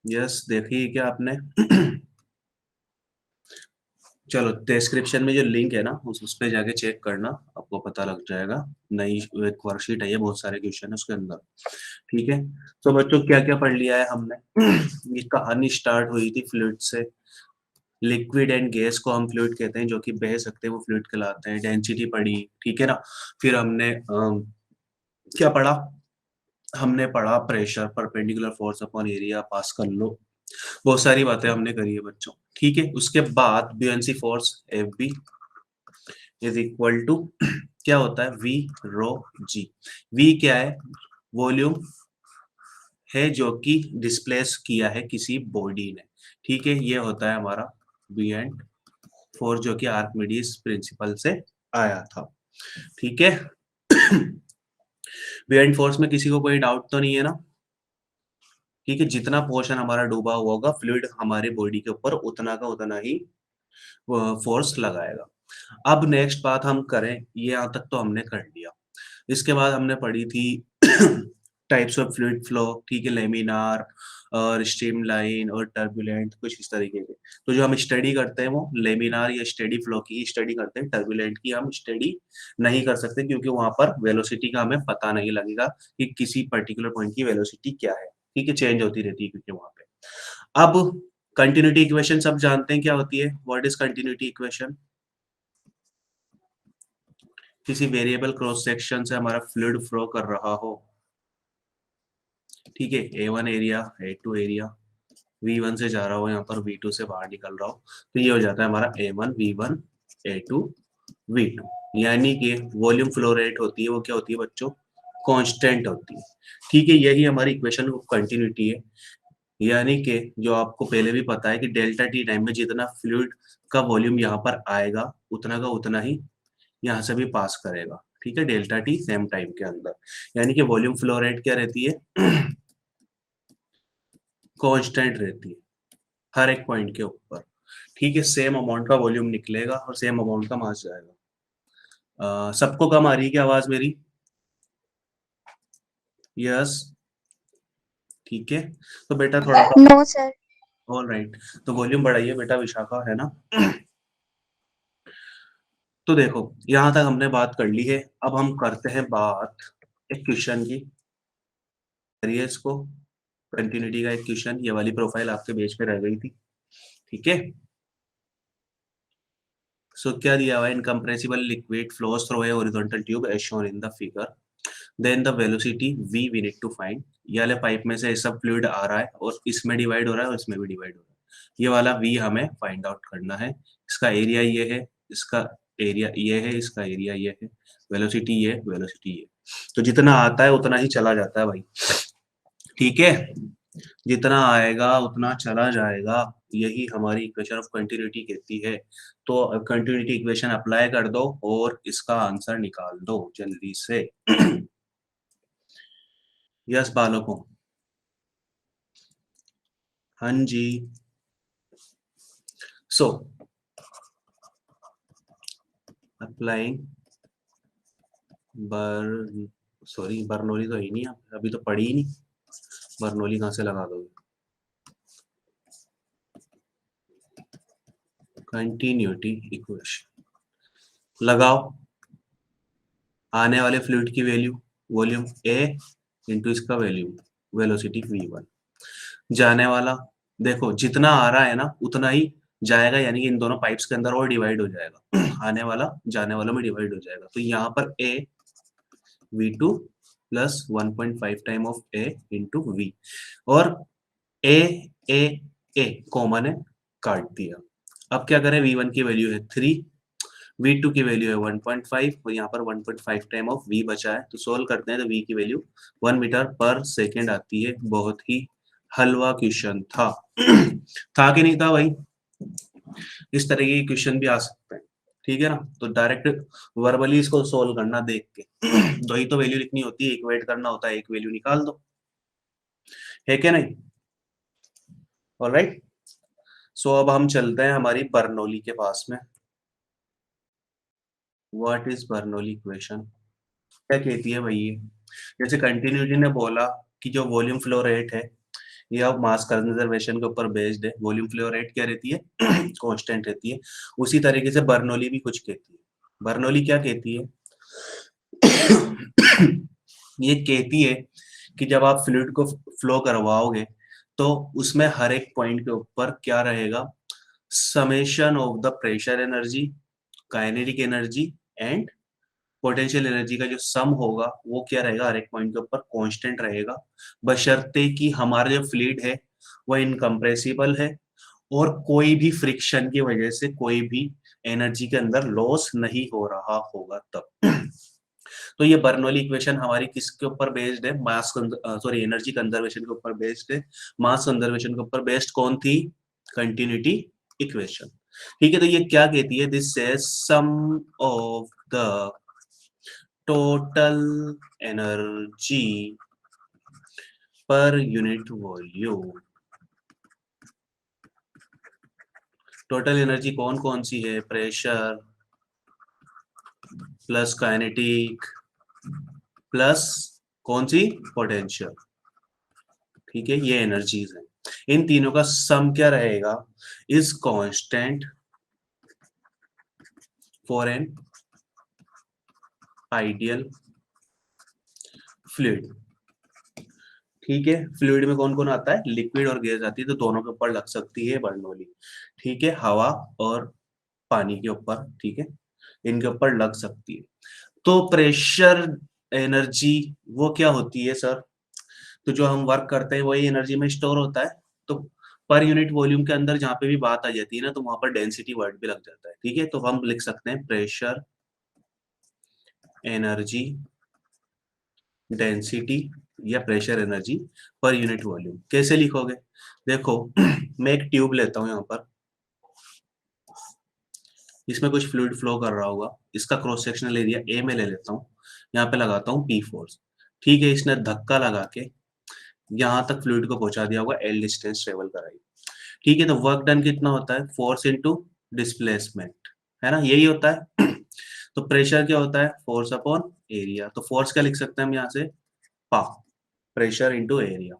Yes, देखिए क्या आपने चलो डिस्क्रिप्शन में जो लिंक है ना उस पे जाके चेक करना, आपको पता लग जाएगा। नई एक वर्कशीट है, ये बहुत सारे क्वेश्चन है उसके अंदर। ठीक है, तो बच्चों क्या क्या पढ़ लिया है हमने ये कहानी स्टार्ट हुई थी फ्लूइड से। लिक्विड एंड गैस को हम फ्लूइड कहते हैं, जो कि बह सकते हैं वो फ्लूइड कहलाते हैं। डेंसिटी पढ़ी, ठीक है ना। फिर हमने क्या पढ़ा, हमने पढ़ा pressure, perpendicular force upon area, Pascal law. बहुत सारी बातें हमने करी है बच्चों। ठीक है, उसके बाद buoyancy force F B is equal to क्या होता है, वी रो जी। वी क्या है, वॉल्यूम है जो कि डिस्प्लेस किया है किसी बॉडी ने। ठीक है, ये होता है हमारा बी एंड फोर्स, जो कि आर्किमिडीज प्रिंसिपल से आया था। ठीक है बी एंड फोर्स में किसी को कोई डाउट तो नहीं है ना। ठीक है, जितना पोर्शन हमारा डूबा हुआ होगा फ्लूइड हमारे बॉडी के ऊपर उतना का उतना ही फोर्स लगाएगा। अब नेक्स्ट बात हम करें, ये यहाँ तक तो हमने कर लिया। इसके बाद हमने पढ़ी थी टाइप्स ऑफ फ्लूइड फ्लो। ठीक है, लेमिनार और स्ट्रीमलाइन और टर्बुलेंट, कुछ इस तरीके के। तो जो हम स्टडी करते हैं वो लेमिनार या स्टेडी फ्लो की स्टडी करते हैं, टर्बुलेंट की हम स्टडी नहीं कर सकते, क्योंकि वहां पर वेलोसिटी का हमें पता नहीं लगेगा कि किसी पर्टिकुलर पॉइंट की वेलोसिटी क्या है। ठीक है, चेंज होती रहती है क्योंकि वहां पे। अब कंटिन्यूटी इक्वेशन सब जानते हैं क्या होती है, व्हाट इज कंटिन्यूटी इक्वेशन। किसी वेरिएबल क्रॉस सेक्शन से हमारा फ्लूइड फ्लो कर रहा हो, ठीक है, A1 area, A2 area, V1 से जा रहा हो, यहाँ पर V2 से बाहर निकल रहा हो, तो ये हो जाता है हमारा A1 V1 A2 V2। यानी कि वॉल्यूम फ्लो रेट होती है वो क्या होती है बच्चों, कांस्टेंट होती है। ठीक है, यही हमारी इक्वेशन ऑफ कंटिन्यूटी है। यानी कि जो आपको पहले भी पता है कि डेल्टा टी टाइम में जितना फ्लूइड का वॉल्यूम यहाँ पर आएगा उतना का उतना ही यहाँ से भी पास करेगा। ठीक है, डेल्टा टी सेम टाइम के अंदर। यानी कि वॉल्यूम फ्लो रेट क्या रहती है कांस्टेंट रहती है हर एक पॉइंट के ऊपर। ठीक है, सेम अमाउंट का वॉल्यूम निकलेगा और सेम अमाउंट का मास जाएगा। सबको कम आ रही है क्या आवाज मेरी। यस, ठीक है, तो बेटा थोड़ा सा नो सर। All right. तो वॉल्यूम बढ़ाइए बेटा, विशाखा है ना तो देखो, यहां तक हमने बात कर ली है। अब हम करते हैं बात एक क्वेश्चन की। करिए इसको, कंटिन्यूटी का एक क्वेश्चन, ये वाली प्रोफाइल आपके पेज पे रह गई थी। ठीक है, सो क्या दिया हुआ है, incompressible liquid flows through a horizontal tube as shown in the figure, then the velocity v we need to find. ये वाले पाइप में से ये सब फ्लूइड आ रहा है और इसमें डिवाइड हो रहा है और इसमें भी डिवाइड हो रहा है। ये वाला v हमें फाइंड आउट करना है। इसका एरिया ये है, इसका एरिया ये है, इसका एरिया ये है, वेलोसिटी ये, वेलोसिटी ये। तो जितना आता है उतना ही चला जाता है भाई। ठीक है, जितना आएगा उतना चला जाएगा, यही हमारी इक्वेशन ऑफ कंटिन्यूटी कहती है। तो कंटिन्यूटी इक्वेशन अप्लाई कर दो और इसका आंसर निकाल दो जल्दी से यस बालकों, हाँ जी। सो अप्लाइंग बर सॉरी बर्नौली तो है ही नहीं, अभी तो पढ़ी ही नहीं। बर्नौली कहाँ से लगा दोगे, कंटिन्यूटी इक्वेशन लगाओ। आने वाले फ्लूइड की वैल्यू वॉल्यूम ए इंटू इसका वैल्यू वेलोसिटी v1। जाने वाला, देखो जितना आ रहा है ना उतना ही जाएगा, यानी कि इन दोनों पाइप्स के अंदर और डिवाइड हो जाएगा आने वाला जाने वालों में डिवाइड हो जाएगा। तो यहाँ पर a v2 plus 1.5 time of a into v, और a a a कॉमन है, काट दिया। अब क्या करें, v1 की वैल्यू है 3, v2 की वैल्यू है 1.5 और यहाँ पर 1.5 टाइम ऑफ v बचा है। तो सोल्व करते हैं तो v की वैल्यू 1 मीटर पर सेकेंड आती है। बहुत ही हलवा क्वेश्चन था था कि नहीं था भाई। इस तरह के क्वेश्चन भी आ सकते हैं। ठीक है ना, तो डायरेक्ट वर्बली इसको सोल्व करना देख के दो ही तो वैल्यू लिखनी होती है, इक्वेट करना होता है, एक वैल्यू निकाल दो, है क्या नहीं। ऑलराइट, सो अब हम चलते हैं हमारी बर्नौली के पास में। व्हाट इज बर्नौली इक्वेशन, क्या कहती है भाई ये। जैसे कंटिन्यूटी ने बोला कि जो वॉल्यूम फ्लो रेट है ये अब मास कंजर्वेशन के ऊपर बेस्ड है, वॉल्यूम फ्लो रेट क्या रहती है कांस्टेंट रहती है। उसी तरीके से बर्नौली भी कुछ कहती है। बर्नौली क्या कहती है ये कहती है कि जब आप फ्लूइड को फ्लो करवाओगे तो उसमें हर एक पॉइंट के ऊपर क्या रहेगा, summation of the pressure energy, kinetic energy and potential energy का जो सम होगा वो क्या रहेगा, हर एक पॉइंट के ऊपर कांस्टेंट रहेगा, बशर्ते कि हमारा जो फ्लूइड है वो इनकम्प्रेसिबल है और कोई भी फ्रिक्शन की वजह से कोई भी एनर्जी के अंदर लॉस नहीं हो रहा होगा तब। तो ये बर्नौली इक्वेशन हमारी किसके ऊपर बेस्ड है, मास सॉरी एनर्जी कंजर्वेशन के ऊपर बेस्ड है। मास कंजर्वेशन के ऊपर बेस्ड कौन थी, कंटिन्यूटी इक्वेशन। ठीक है, तो ये क्या कहती है, this says sum of the total energy per unit volume. Total energy कौन कौन सी है, प्रेशर प्लस काइनेटिक प्लस कौन सी, पोटेंशियल। ठीक है, ये एनर्जीज हैं, इन तीनों का सम क्या रहेगा, is constant for an ideal fluid. ठीक है, फ्लूइड में कौन कौन आता है, लिक्विड और गैस आती है, तो दोनों के ऊपर लग सकती है बर्नौली। ठीक है, हवा और पानी के ऊपर, ठीक है, इनके ऊपर लग सकती है। तो प्रेशर एनर्जी वो क्या होती है सर, तो जो हम वर्क करते हैं वही एनर्जी में स्टोर होता है। तो पर यूनिट वॉल्यूम के अंदर जहां पे भी बात आ जाती है ना, तो वहां पर डेंसिटी वर्ड भी लग जाता है। ठीक है, तो हम लिख सकते हैं प्रेशर एनर्जी डेंसिटी या pressure energy per unit volume. कैसे लिखोगे, देखो मैं एक ट्यूब लेता हूं, यहाँ पर इसमें कुछ फ्लूइड फ्लो कर रहा होगा, इसका क्रॉस सेक्शनल एरिया ए में ले लेता हूँ, यहाँ पे लगाता हूँ पी फोर्स। ठीक है, इसने धक्का लगा के यहाँ तक फ्लूइड को पहुंचा दिया होगा, एल डिस्टेंस ट्रेवल कराई। ठीक है, तो वर्क डन कितना होता है, फोर्स इनटू डिस्प्लेसमेंट, है ना, यही होता है। तो प्रेशर क्या होता है, फोर्स अपॉन एरिया। तो फोर्स क्या लिख सकते हैं हम यहाँ से, पा, प्रेशर इंटू एरिया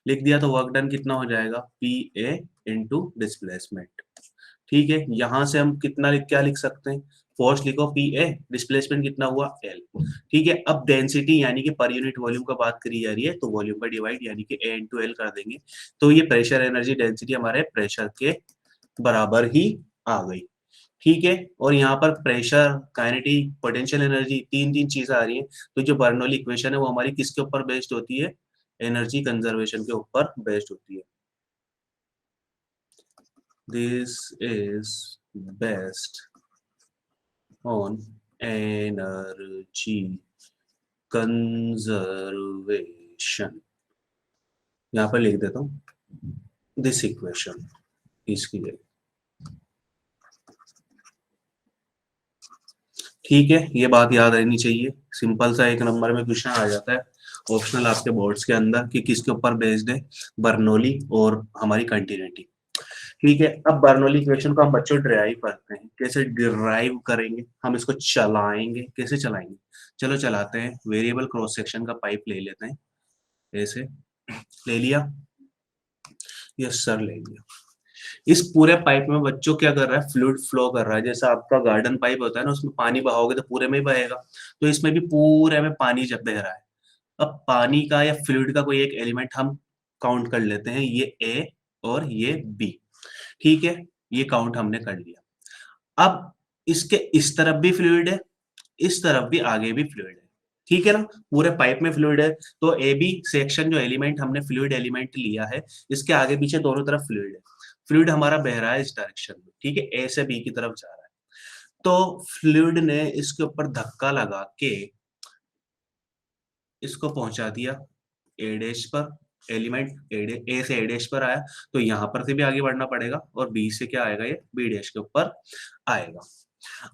लिख दिया, तो वर्क डन कितना हो जाएगा, पी ए इंटू डिस्प्लेसमेंट। ठीक है, यहां से हम कितना क्या लिख सकते हैं, फोर्स लिखो पी ए, डिस्प्लेसमेंट कितना हुआ एल। ठीक है, अब डेंसिटी यानी कि पर यूनिट वॉल्यूम का बात करी जा रही है, तो वॉल्यूम का डिवाइड यानी कि ए इंटू एल कर देंगे, तो ये प्रेशर एनर्जी डेंसिटी हमारे प्रेशर के बराबर ही आ गई। ठीक है, और यहाँ पर प्रेशर, काइनेटिक, पोटेंशियल एनर्जी, तीन तीन चीजें आ रही हैं। तो जो बर्नौली इक्वेशन है वो हमारी किसके ऊपर बेस्ड होती है, एनर्जी कंजर्वेशन के ऊपर बेस्ड होती है। This is based on energy conservation. यहाँ पर लिख देता हूँ दिस इक्वेशन, इसकी जगह। ठीक है, ये बात याद रहनी चाहिए। सिंपल सा एक नंबर में क्वेश्चन आ जाता है ऑप्शनल आपके बोर्ड्स के अंदर कि किसके ऊपर बेस्ड है, बर्नौली और हमारी कंटिन्यूटी। ठीक है, अब बर्नौली इक्वेशन को हम बच्चों ड्राइव करते हैं। कैसे ड्राइव करेंगे, हम इसको चलाएंगे, कैसे चलाएंगे, चलो चलाते हैं। वेरिएबल क्रॉस सेक्शन का पाइप ले लेते हैं, ऐसे ले लिया, यस सर ले लिया। इस पूरे पाइप में बच्चों क्या कर रहा है, फ्लूइड फ्लो कर रहा है। जैसा आपका गार्डन पाइप होता है ना, उसमें पानी बहाओगे तो पूरे में ही बहेगा, तो इसमें भी पूरे में पानी जब बह रहा है। अब पानी का या फ्लूइड का कोई एक एलिमेंट हम काउंट कर लेते हैं, ये ए और ये बी। ठीक है, ये काउंट हमने कर लिया। अब इसके इस तरफ भी फ्लूइड है, इस तरफ भी आगे भी फ्लूइड है। ठीक है ना, पूरे पाइप में फ्लूइड है, तो ए बी सेक्शन जो एलिमेंट हमने फ्लूइड एलिमेंट लिया है, इसके आगे पीछे दोनों तरफ फ्लूइड है। फ्लूइड हमारा बह रहा है इस डायरेक्शन में, ठीक है, ए से बी की तरफ जा रहा है। तो फ्लूइड ने इसके ऊपर धक्का लगा के इसको पहुंचा दिया ए डैश पर, एलिमेंट ए से ए डैश पर आया, तो यहां पर से भी आगे बढ़ना पड़ेगा, और बी से क्या आएगा, ये बी डैश के ऊपर आएगा।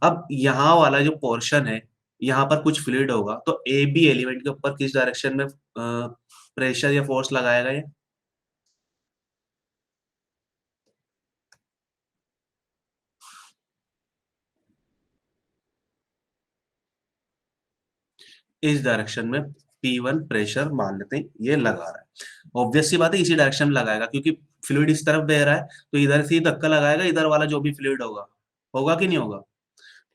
अब यहाँ वाला जो पोर्शन है, यहाँ पर कुछ फ्लूइड होगा, तो ए बी एलिमेंट के ऊपर किस डायरेक्शन में प्रेशर या फोर्स लगाएगा, ये इस डायरेक्शन में P1 प्रेशर मान लेते हैं ये लगा रहा है। ऑब्वियस सी बात है, इसी डायरेक्शन में लगाएगा क्योंकि फ्लूइड इस तरफ बह रहा है, तो इधर से ही धक्का लगाएगा, इधर वाला जो भी फ्लूइड होगा, होगा कि नहीं होगा।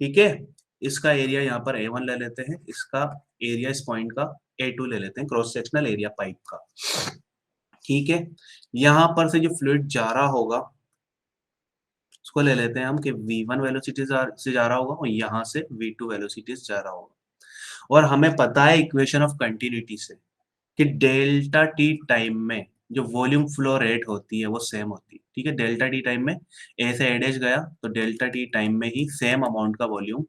ठीक है, इसका एरिया यहाँ पर A1 ले लेते हैं, इसका एरिया इस पॉइंट का A2 ले लेते हैं, क्रॉस सेक्शनल एरिया पाइप का। ठीक है, यहां पर से जो फ्लूइड जा रहा होगा उसको ले लेते हैं हम कि V1 वेलोसिटी से जा रहा होगा और यहाँ से V2 वेलोसिटी से जा रहा होगा। और हमें पता है इक्वेशन ऑफ कंटिन्यूटी से कि डेल्टा टी टाइम में जो वॉल्यूम फ्लो रेट होती है वो सेम होती है। ठीक है, डेल्टा टी टाइम में ए से ए डैश गया तो डेल्टा टी टाइम में ही सेम अमाउंट का वॉल्यूम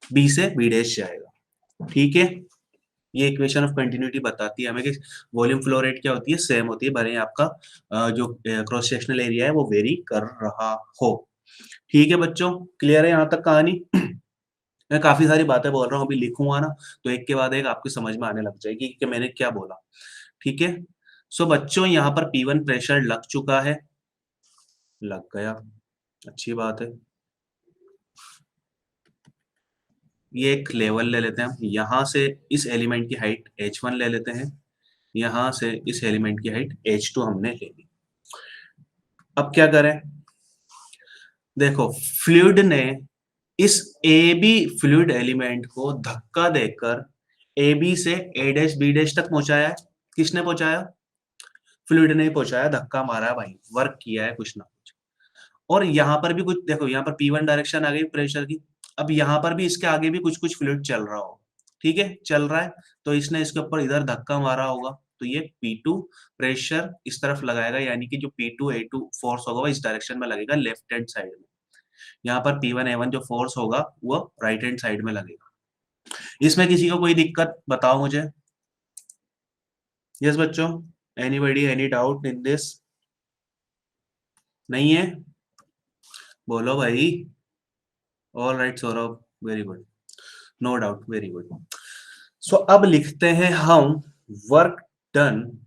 बी से बी डैश जाएगा। ठीक है, ये इक्वेशन ऑफ कंटिन्यूटी बताती है हमें कि वॉल्यूम फ्लो रेट क्या होती है, सेम होती है, भले आपका जो क्रॉस सेक्शनल एरिया है वो वेरी कर रहा हो। ठीक है बच्चों, क्लियर है यहाँ तक कहानी। मैं काफी सारी बातें बोल रहा हूँ, अभी लिखूंगा ना तो एक के बाद एक आपकी समझ में आने लग जाएगी कि मैंने क्या बोला। ठीक है, सो बच्चों यहाँ पर P1 प्रेशर लग चुका है, लग गया, अच्छी बात है। ये एक लेवल ले लेते हैं हम, यहाँ से इस एलिमेंट की हाइट H1 ले लेते हैं, यहाँ से इस एलिमेंट की हाइट H2 हमने ले ली। अब क्या करें, देखो फ्लूइड ने इस ए बी फ्लूइड एलिमेंट को धक्का देकर ए बी से ए डैश बी डैश तक पहुंचाया है। किसने पहुंचाया, फ्लूइड ने ही पहुंचाया, धक्का मारा है भाई, वर्क किया है कुछ ना कुछ। और यहाँ पर भी कुछ देखो, यहाँ पर P1 डायरेक्शन आ गई प्रेशर की, अब यहाँ पर भी इसके आगे भी कुछ कुछ फ्लूइड चल रहा हो। ठीक है, चल रहा है, तो इसने इसके ऊपर इधर धक्का मारा होगा, तो ये P2 प्रेशर इस तरफ लगाएगा, यानी कि जो P2 A2 फोर्स होगा वो इस डायरेक्शन में लगेगा, लेफ्ट हैंड साइड में। यहाँ पर P1 A1 जो फोर्स होगा वो राइट हैंड साइड में लगेगा। इसमें किसी को कोई दिक्कत बताओ मुझे। यस बच्चों, anybody any doubt in this? नहीं है, बोलो भाई। All right Saurabh, very good, no doubt, very good. So अब लिखते हैं हम work done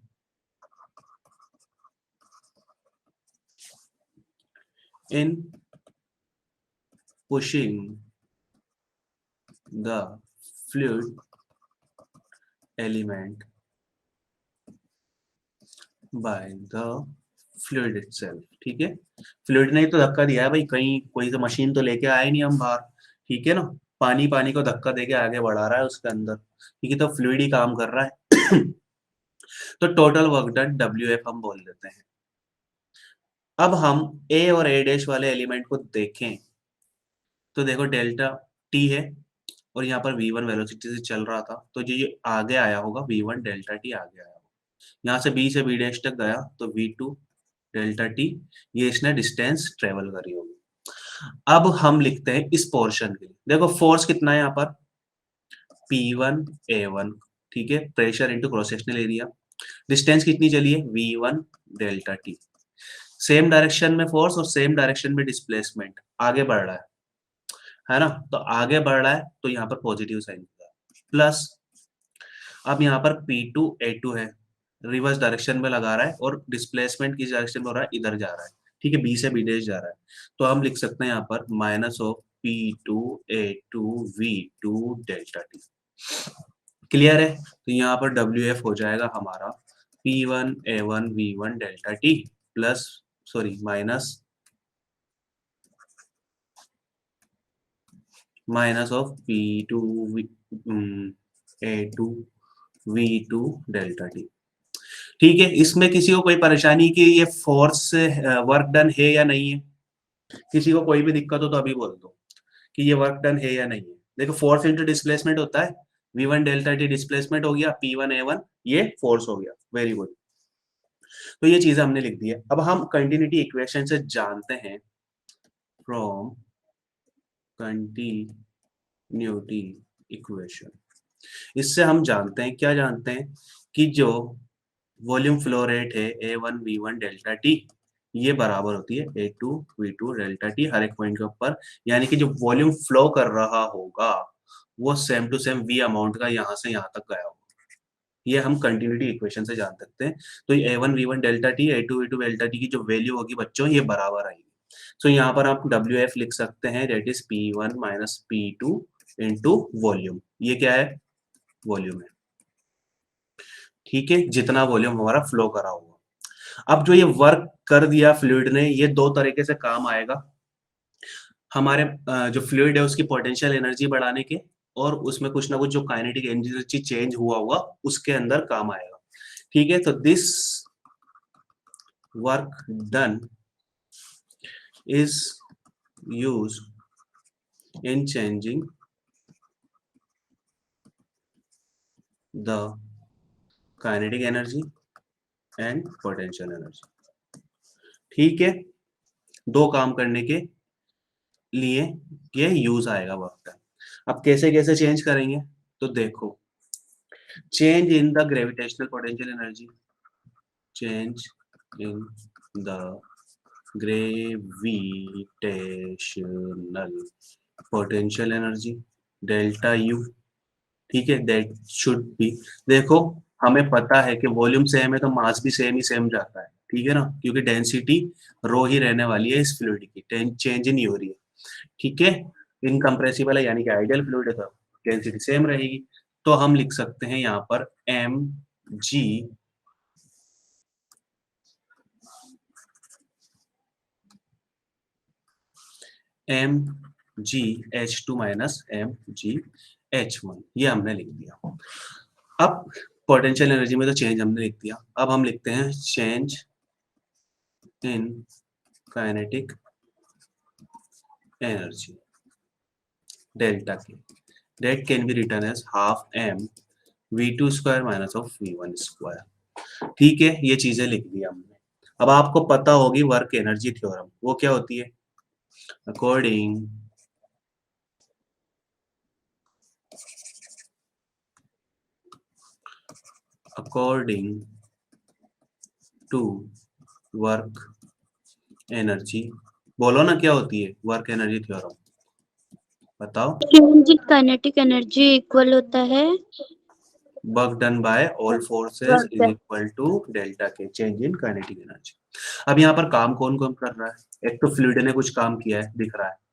in pushing the fluid element by the fluid itself। ठीक है, फ्लूइड ने ही तो धक्का दिया है भाई, कहीं कोई तो मशीन तो लेके आए नहीं हम बाहर। ठीक है ना, पानी पानी को धक्का देके आगे बढ़ा रहा है उसके अंदर। ठीक है, तो फ्लूइड ही काम कर रहा है। तो टोटल वर्क डन WF हम बोल देते हैं। अब हम ए और ए डैश वाले एलिमेंट को देखें तो देखो डेल्टा टी है और यहाँ पर V1 वेलोसिटी से चल रहा था, तो जो ये आगे आया होगा V1 डेल्टा टी आगे आया होगा, यहाँ से B से B डैश तक गया तो V2 डेल्टा टी, ये इसने डिस्टेंस ट्रेवल करी होगी। अब हम लिखते हैं इस पोर्शन के लिए, देखो फोर्स कितना है यहाँ पर P1 A1। ठीक है, pressure into cross sectional area, distance कितनी चली है V1 delta T, same direction में फोर्स और सेम डायरेक्शन में डिस्प्लेसमेंट, आगे बढ़ रहा है ना, तो आगे बढ़ रहा है तो यहाँ पर पॉजिटिव साइन होगा, प्लस अब यहाँ पर P2 A2 है, रिवर्स डायरेक्शन में लगा रहा है और डिस्प्लेसमेंट किस डायरेक्शन में हो रहा है, इधर जा रहा है। ठीक है, B से B डैश जा रहा है, तो हम लिख सकते हैं यहाँ पर minus of P2 A2 V2 delta T. Clear है, तो यहाँ पर WF हो जाएगा हमारा P1 A1 V1 delta T plus sorry minus of P2 A2 V2 delta T. ठीक है, इसमें किसी को कोई परेशानी कि ये फोर्स से वर्क डन है या नहीं है? किसी को कोई भी दिक्कत हो तो अभी बोल दो कि ये वर्क डन है या नहीं है। देखो फोर्स इंटू डिस्प्लेसमेंट होता है, V1 डेल्टा टी डिस्प्लेसमेंट हो गया, P1 A1 ये फोर्स हो गया, वेरी गुड। तो ये चीजें हमने लिख दी है। अब हम कंटिन्यूटी इक्वेशन से जानते हैं, फ्रॉम कंटिन्यूटी इक्वेशन, इससे हम जानते हैं, क्या जानते हैं कि जो वॉल्यूम फ्लो रेट है A1 V1 डेल्टा टी, ये बराबर होती है A2 V2 डेल्टा टी हर एक पॉइंट के ऊपर, यानी कि जो वॉल्यूम फ्लो कर रहा होगा वो same to same V amount का यहाँ से यहाँ तक गया होगा। ये हम कंटिन्यूटी इक्वेशन से जान सकते हैं। तो ये A1 V1 delta T A2 V2 delta T की जो वैल्यू होगी बच्चों ये बराबर आएगी। सो यहाँ पर आप WF लिख सकते हैं, that is P1 minus P2 into volume. ये क्या है, वॉल्यूम है। ठीक है, जितना वॉल्यूम हमारा फ्लो करा होगा। अब जो ये वर्क कर दिया फ्लूइड ने, ये दो तरीके से काम आएगा। हमारे जो फ्लूइड है उसकी पोटेंशियल एनर्जी बढ़ाने के, और उसमें कुछ ना कुछ जो काइनेटिक एनर्जी चेंज हुआ होगा उसके अंदर काम आएगा। ठीक है, तो this work done is used in changing the kinetic energy and potential energy। ठीक है, दो काम करने के लिए ये यूज आएगा वर्क डन। अब कैसे कैसे चेंज करेंगे, तो देखो, change in the gravitational potential energy, change in the gravitational potential energy delta U. ठीक है, दैट शुड बी, देखो हमें पता है कि वॉल्यूम सेम है तो मास भी सेम ही सेम जाता है। ठीक है ना, क्योंकि डेंसिटी रो ही रहने वाली है इस फ्लूइड की, चेंज नहीं हो रही है। ठीक है, इनकम्प्रेसिबल है यानी कि आइडियल फ्लूइड है तो डेंसिटी सेम रहेगी। तो हम लिख सकते हैं यहाँ पर M G M G H two minus M G H one, ये हमने लिख दिया। अब पोटेंशियल एनर्जी में तो चेंज हमने लिख दिया, अब हम लिखते हैं change in kinetic energy delta के, that can be written as half m v2 square minus of v1 square। ठीक है, ये चीजें लिख दी हमने। अब आपको पता होगी वर्क एनर्जी थ्योरम, वो क्या होती है, according according to work energy, बोलो ना क्या होती है वर्क एनर्जी थ्योरम, बताओ। Change in kinetic energy equal होता है work done by all forces work is equal to delta K change in kinetic energy. अब यहाँ पर काम कौन कौन कर रहा है, एक तो फ्लूइड ने कुछ काम किया है दिख रहा है।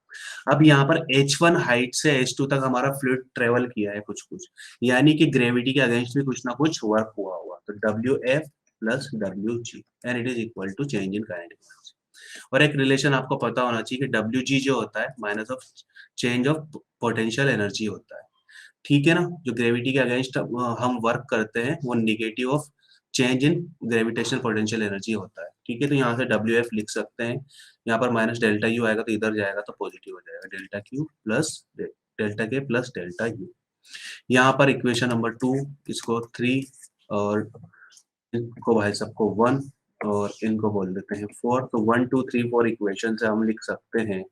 अब यहाँ पर h1 हाइट से h2 तक हमारा फ्लूइड ट्रेवल किया है कुछ कुछ, यानी कि ग्रेविटी के अगेंस्ट भी कुछ ना कुछ वर्क हुआ हुआ, तो WF plus WG and it is equal to change in kinetic energy. और एक रिलेशन आपको पता होना चाहिए कि WG जो होता है minus of change of potential energy होता है। ठीक है ना, जो ग्रेविटी के अगेंस्ट हम वर्क करते हैं वो negative of change in gravitational potential energy होता है। ठीक है, तो यहाँ से WF लिख सकते हैं, यहाँ पर माइनस डेल्टा यू आएगा तो इधर जाएगा तो पॉजिटिव हो जाएगा, डेल्टा क्यू प्लस डेल्टा के प्लस डेल्टा यू। यहाँ पर इक्वेशन नंबर 2, इसको 3 और इनको भाई सबको 1 और इनको बोल देते हैं 4, तो 1 2 3 4 इक्वेशन से हम लिख सकते हैं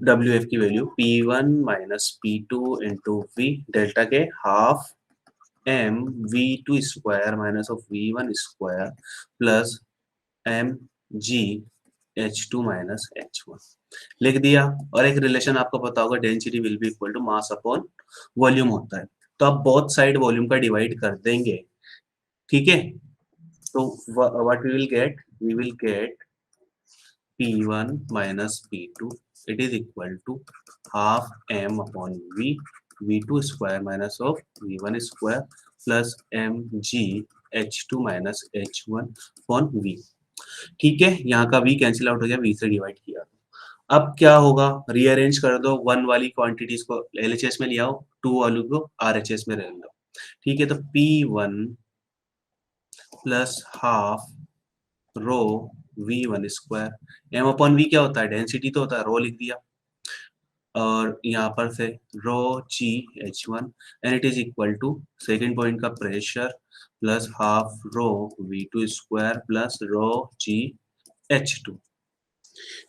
WF की value P1 minus P2 into V delta के half m V2 square minus of V1 square plus m G H2 minus H1 लिख दिया। और एक रिलेशन आपको पता होगा, density will be equal to mass upon volume होता है, तो आप बोथ साइड वॉल्यूम का डिवाइड कर देंगे। ठीक है, तो what we will get P1 minus P2 it is equal to half m upon V V2 square minus of V1 square plus mg H2 minus H1 upon V। ठीक है, यहाँ का V कैंसिल आउट हो गया, V से divide किया। अब क्या होगा, रीअरेंज कर दो, 1 वाली क्वांटिटीज को LHS में ले आओ, 2 वाली को RHS में रहने दो। ठीक है, तो P1 plus half rho V1 square, m upon V क्या होता है, डेंसिटी तो होता है, रो लिख दिया, और यहाँ पर से rho g H1 and it is equal to second point का pressure plus half rho V2 square plus rho g H2।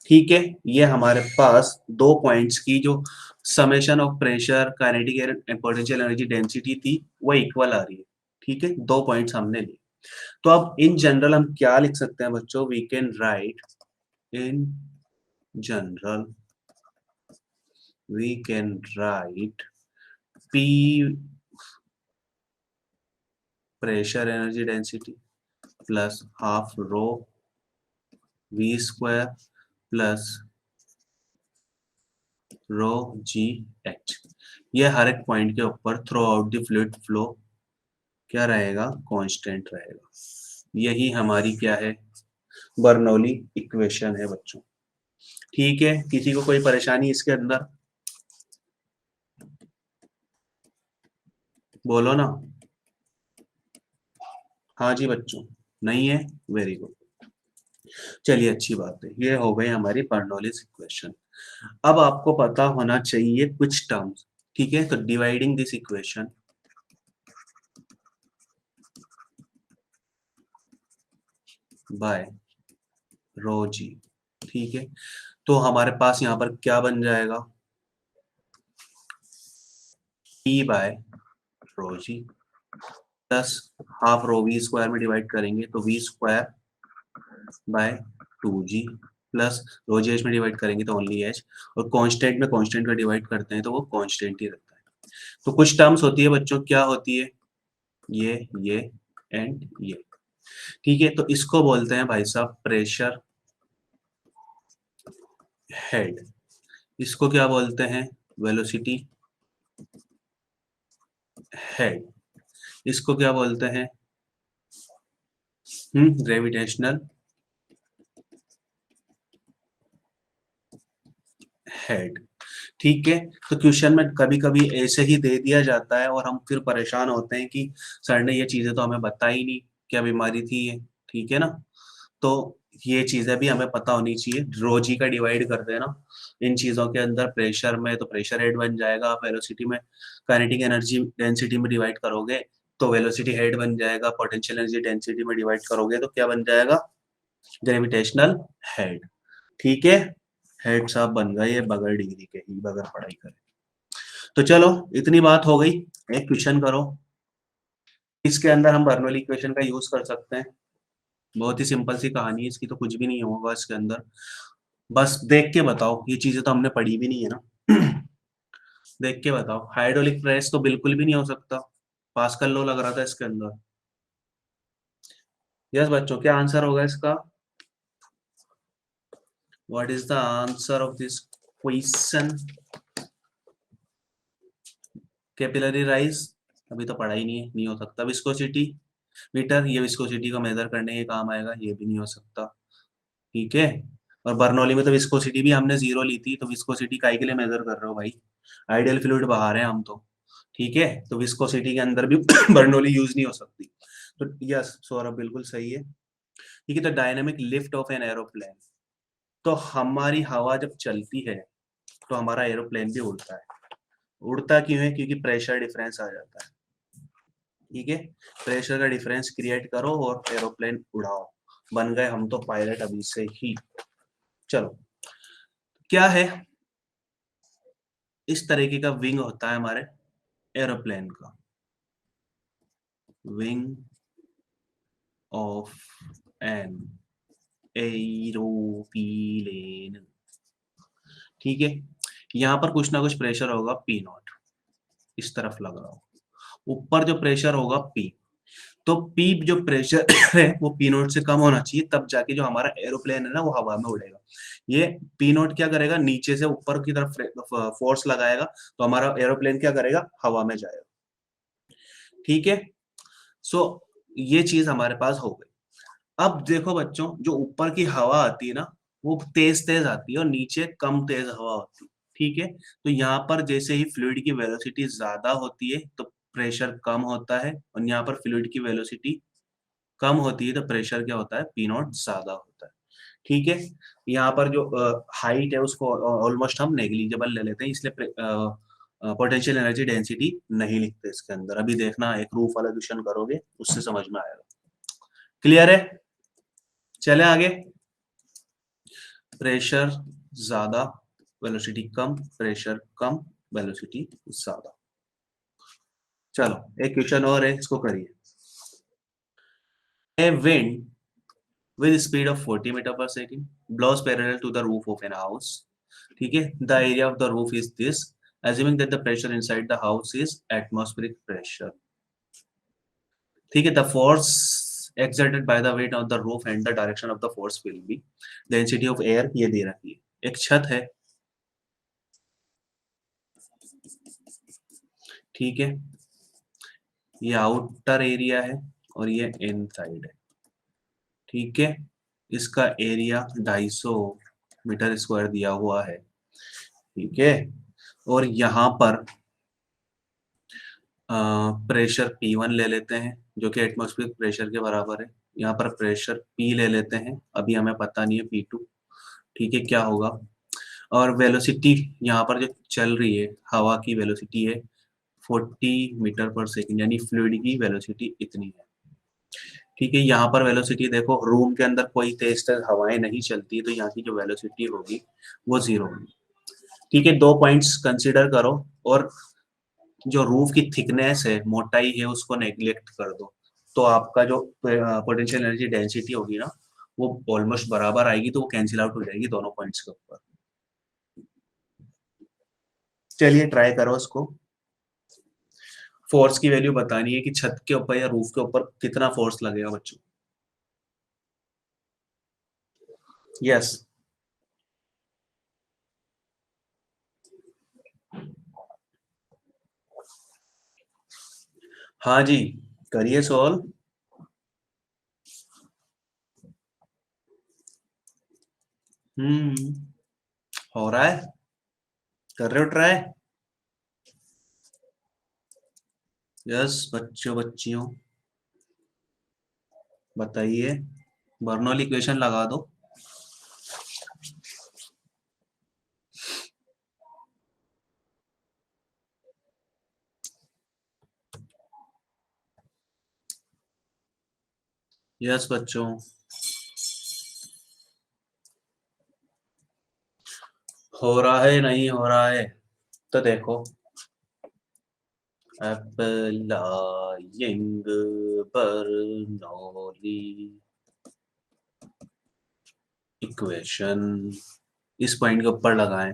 ठीक है, ये हमारे पास दो पॉइंट्स की जो summation of pressure kinetic potential energy density थी वो इक्वल आ रही है। ठीक है, दो पॉइंट्स हमने लिए। तो अब इन जनरल हम क्या लिख सकते हैं बच्चों, we can write in general we can write P pressure energy density plus half rho V square plus rho G H, ये हर एक पॉइंट के ऊपर through out the fluid flow क्या रहेगा, कांस्टेंट रहेगा। यही हमारी क्या है, बर्नौली इक्वेशन है बच्चों। ठीक है, किसी को कोई परेशानी इसके अंदर, बोलो ना। हाँ जी बच्चों, नहीं है, वेरी गुड। चलिए अच्छी बात है, ये हो गई हमारी बर्नौलीज इक्वेशन। अब आपको पता होना चाहिए कुछ टर्म्स। ठीक है, तो dividing this equation by rho जी। ठीक है, तो हमारे पास यहाँ पर क्या बन जाएगा, P by rho g plus half rho v square में डिवाइड करेंगे तो v square by 2g plus rho g h में डिवाइड करेंगे तो ओनली एच, और कांस्टेंट में कांस्टेंट का डिवाइड करते हैं तो वो कांस्टेंट ही रहता है। तो कुछ टर्म्स होती है बच्चों, क्या होती है, ये एंड ये। ठीक है, तो इसको बोलते हैं भाई साहब प्रेशर हेड। इसको क्या बोलते हैं, वेलोसिटी हेड। इसको क्या बोलते हैं, ग्रेविटेशनल हेड। ठीक है, तो क्वेश्चन में कभी कभी ऐसे ही दे दिया जाता है और हम फिर परेशान होते हैं कि सर ने ये चीजें तो हमें बताई नहीं, क्या बीमारी थी ये। ठीक है ना, तो ये चीजें भी हमें पता होनी चाहिए। रो जी का डिवाइड कर देना इन चीजों के अंदर, प्रेशर में तो प्रेशर हेड बन जाएगा, वेलोसिटी में काइनेटिक एनर्जी डेंसिटी में डिवाइड करोगे तो वेलोसिटी हेड बन जाएगा, पोटेंशियल एनर्जी डेंसिटी में डिवाइड करोगे तो क्या बन जाएगा, ग्रेविटेशनल हेड। ठीक है, हेड साहब बन गए ये बगैर डिग्री के ही, बगैर पढ़ाई करे। तो चलो इतनी बात हो गई, एक क्वेश्चन करो। इसके अंदर हम बर्नौली इक्वेशन का यूज कर सकते हैं, बहुत ही सिंपल सी कहानी है इसकी, तो कुछ भी नहीं होगा इसके अंदर। बस देख के बताओ, ये चीजें तो हमने पढ़ी भी नहीं है ना। देख के बताओ, हाइड्रोलिक प्रेस तो बिल्कुल भी नहीं हो सकता, पास्कल लॉ लग रहा था इसके अंदर। यस बच्चों, क्या आंसर होगा इसका, what is the answer of this question, capillary rise, अभी तो पढ़ा ही नहीं है, नहीं हो सकता। विस्कोसिटी मीटर, ये विस्कोसिटी को मेजर करने के काम आएगा, ये भी नहीं हो सकता। ठीक है, और बर्नौली में तो विस्कोसिटी भी हमने जीरो ली थी, तो विस्कोसिटी काहे के लिए मेजर कर रहे हो भाई, आइडियल फ्लूइड बहा रहे हैं हम तो। ठीक है, तो विस्कोसिटी के अंदर भी बर्नौली यूज नहीं हो सकती। तो यस सौरभ बिल्कुल सही है। ठीक है, तो dynamic lift off an aeroplane, तो हमारी हवा जब चलती है तो हमारा एरोप्लेन भी उड़ता है। उड़ता क्यों है, क्योंकि प्रेशर डिफरेंस आ जाता है। ठीक है, प्रेशर का डिफरेंस क्रिएट करो और एरोप्लेन उड़ाओ, बन गए हम तो पायलट अभी से ही। चलो, क्या है, इस तरीके का विंग होता है हमारे एरोप्लेन का, विंग ऑफ एन एरोप्लेन। ठीक है, यहाँ पर कुछ ना कुछ प्रेशर होगा पी नॉट, इस तरफ लग रहा हो, ऊपर जो प्रेशर होगा पी, तो पी जो प्रेशर है वो पी नोट से कम होना चाहिए, तब जाके जो हमारा एरोप्लेन है ना वो हवा में उड़ेगा। ये पी नोट क्या करेगा, नीचे से ऊपर की तरफ फोर्स लगाएगा, तो हमारा एरोप्लेन क्या करेगा, हवा में जाएगा। ठीक है, सो ये चीज हमारे पास हो गई। अब देखो बच्चों, जो ऊपर की हवा आती है ना वो तेज तेज आती है और नीचे कम तेज हवा होती है। ठीक है, तो यहाँ पर जैसे ही फ्लूइड की वेलोसिटी ज्यादा होती है तो प्रेशर कम होता है, और यहाँ पर फ्लूइड की वेलोसिटी कम होती है तो प्रेशर क्या होता है, पी नॉट ज्यादा होता है। ठीक है, यहाँ पर जो हाइट है उसको ऑलमोस्ट हम नेग्लिजिबल ले लेते हैं, इसलिए पोटेंशियल एनर्जी डेंसिटी नहीं लिखते इसके अंदर। अभी देखना, एक रूफ वाला क्वेश्चन करोगे उससे समझ में आएगा। क्लियर है, चले आगे। प्रेशर ज्यादा वेलोसिटी कम, प्रेशर कम वेलोसिटी ज्यादा। चलो एक क्वेश्चन और है, इसको करिए। A wind with speed of 40 meter per second blows parallel to the roof of an house. ठीक है, the area of the roof is this, assuming that the pressure inside the house is atmospheric pressure. ठीक है, the force exerted by the weight on the roof and the direction of the force will be density of air, ये दे रखी है। एक छत है, ठीक है, ये आउटर एरिया है और ये इनसाइड है, ठीक है। इसका एरिया 250 मीटर स्क्वायर दिया हुआ है, ठीक है। और यहाँ पर प्रेशर P1 ले लेते हैं जो कि एटमॉस्फेरिक प्रेशर के बराबर है। यहाँ पर प्रेशर P ले लेते हैं, अभी हमें पता नहीं है P2, ठीक है, क्या होगा। और वेलोसिटी यहाँ पर जो चल रही है, हवा की वेलोसिटी है 40 मीटर पर सेकंड, यानी फ्लूइड की वेलोसिटी इतनी है, ठीक है। यहाँ पर वेलोसिटी देखो, रूम के अंदर कोई तेज तेज हवाएं नहीं चलती, तो यहाँ की जो वेलोसिटी होगी वो 0 होगी, ठीक है। 2 पॉइंट्स कंसीडर करो, और जो रूफ की थिकनेस है, मोटाई है, उसको नेग्लेक्ट कर दो, तो आपका जो पोटेंशियल एनर्जी डेंसिटी होगी ना, वो ऑलमोस्ट बराबर आएगी, तो वो कैंसिल आउट हो जाएगी दोनों पॉइंट्स के ऊपर। चलिए ट्राई करो उसको। फोर्स की वैल्यू बतानी है कि छत के ऊपर या रूफ के ऊपर कितना फोर्स लगेगा बच्चों। यस, हाँ जी, करिए सॉल्व। हो रहा है, कर रहे हो ट्राई। यस बच्चों बच्चियों, बताइए, बर्नौली इक्वेशन लगा दो। यस बच्चों, हो रहा है नहीं हो रहा है, तो देखो, अप्लाइंग बर्नौली इक्वेशन इस पॉइंट के ऊपर लगाएं,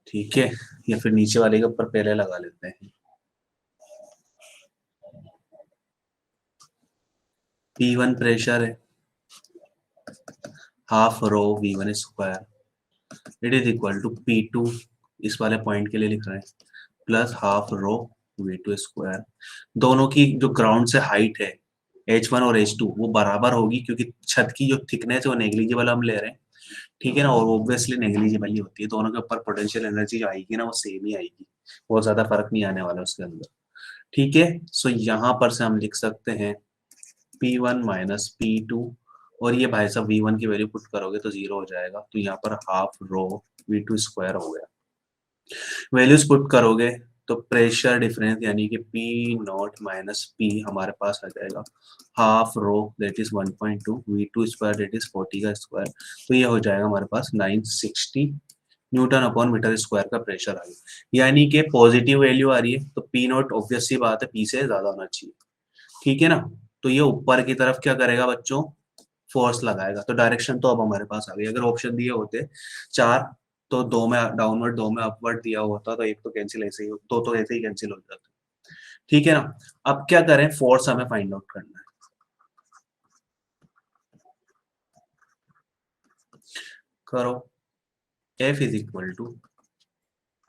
ठीक है, या फिर नीचे वाले के ऊपर पहले लगा लेते हैं। P1 प्रेशर है, half rho V1 square, it is equal to P2, इस वाले पॉइंट के लिए लिख रहे हैं, plus half rho V2 square. दोनों की जो ग्राउंड से हाइट है H1 और H2 वो बराबर होगी, क्योंकि छत की जो थिकनेस है वो नेग्लिजिबल हम ले रहे हैं, ठीक है ना, और ऑब्वियसली नेग्लिजिबल ही होती है। दोनों के ऊपर पोटेंशियल एनर्जी जो आएगी ना, वो सेम ही आएगी, बहुत ज्यादा फर्क नहीं आने वाला उसके अंदर, ठीक है। सो यहाँ पर से हम लिख सकते हैं P1 माइनस P2, और ये भाई साहब V1 की वैल्यू पुट करोगे तो 0 हो जाएगा, तो यहाँ पर हाफ रो V2 स्क्वायर हो गया। वैल्यूज पुट करोगे तो प्रेशर डिफरेंस यानी कि P नॉट माइनस P हमारे पास आ जाएगा half rho that is 1.2 V2 square that is 40 का स्क्वायर, तो ये हो जाएगा हमारे पास 960 न्यूटन अपॉन मीटर स्क्वायर का प्रेशर आ गया, यानी कि पॉजिटिव वैल्यू आ रही है, तो P नॉट ऑब्वियस सी बात है P से ज्यादा होना चाहिए, ठीक है ना। तो ये ऊपर की तरफ क्या करेगा बच्चों, फोर्स लगाएगा, तो डायरेक्शन तो अब हमारे पास आ गई। अगर ऑप्शन दिए होते 4, तो 2 में डाउनवर्ड, 2 में अपवर्ड दिया होता, तो एक तो कैंसिल ऐसे ही, दो तो ऐसे ही कैंसिल हो जाते, ठीक है ना। अब क्या करें, फोर्स हमें फाइंड आउट करना है। करो, F is equal to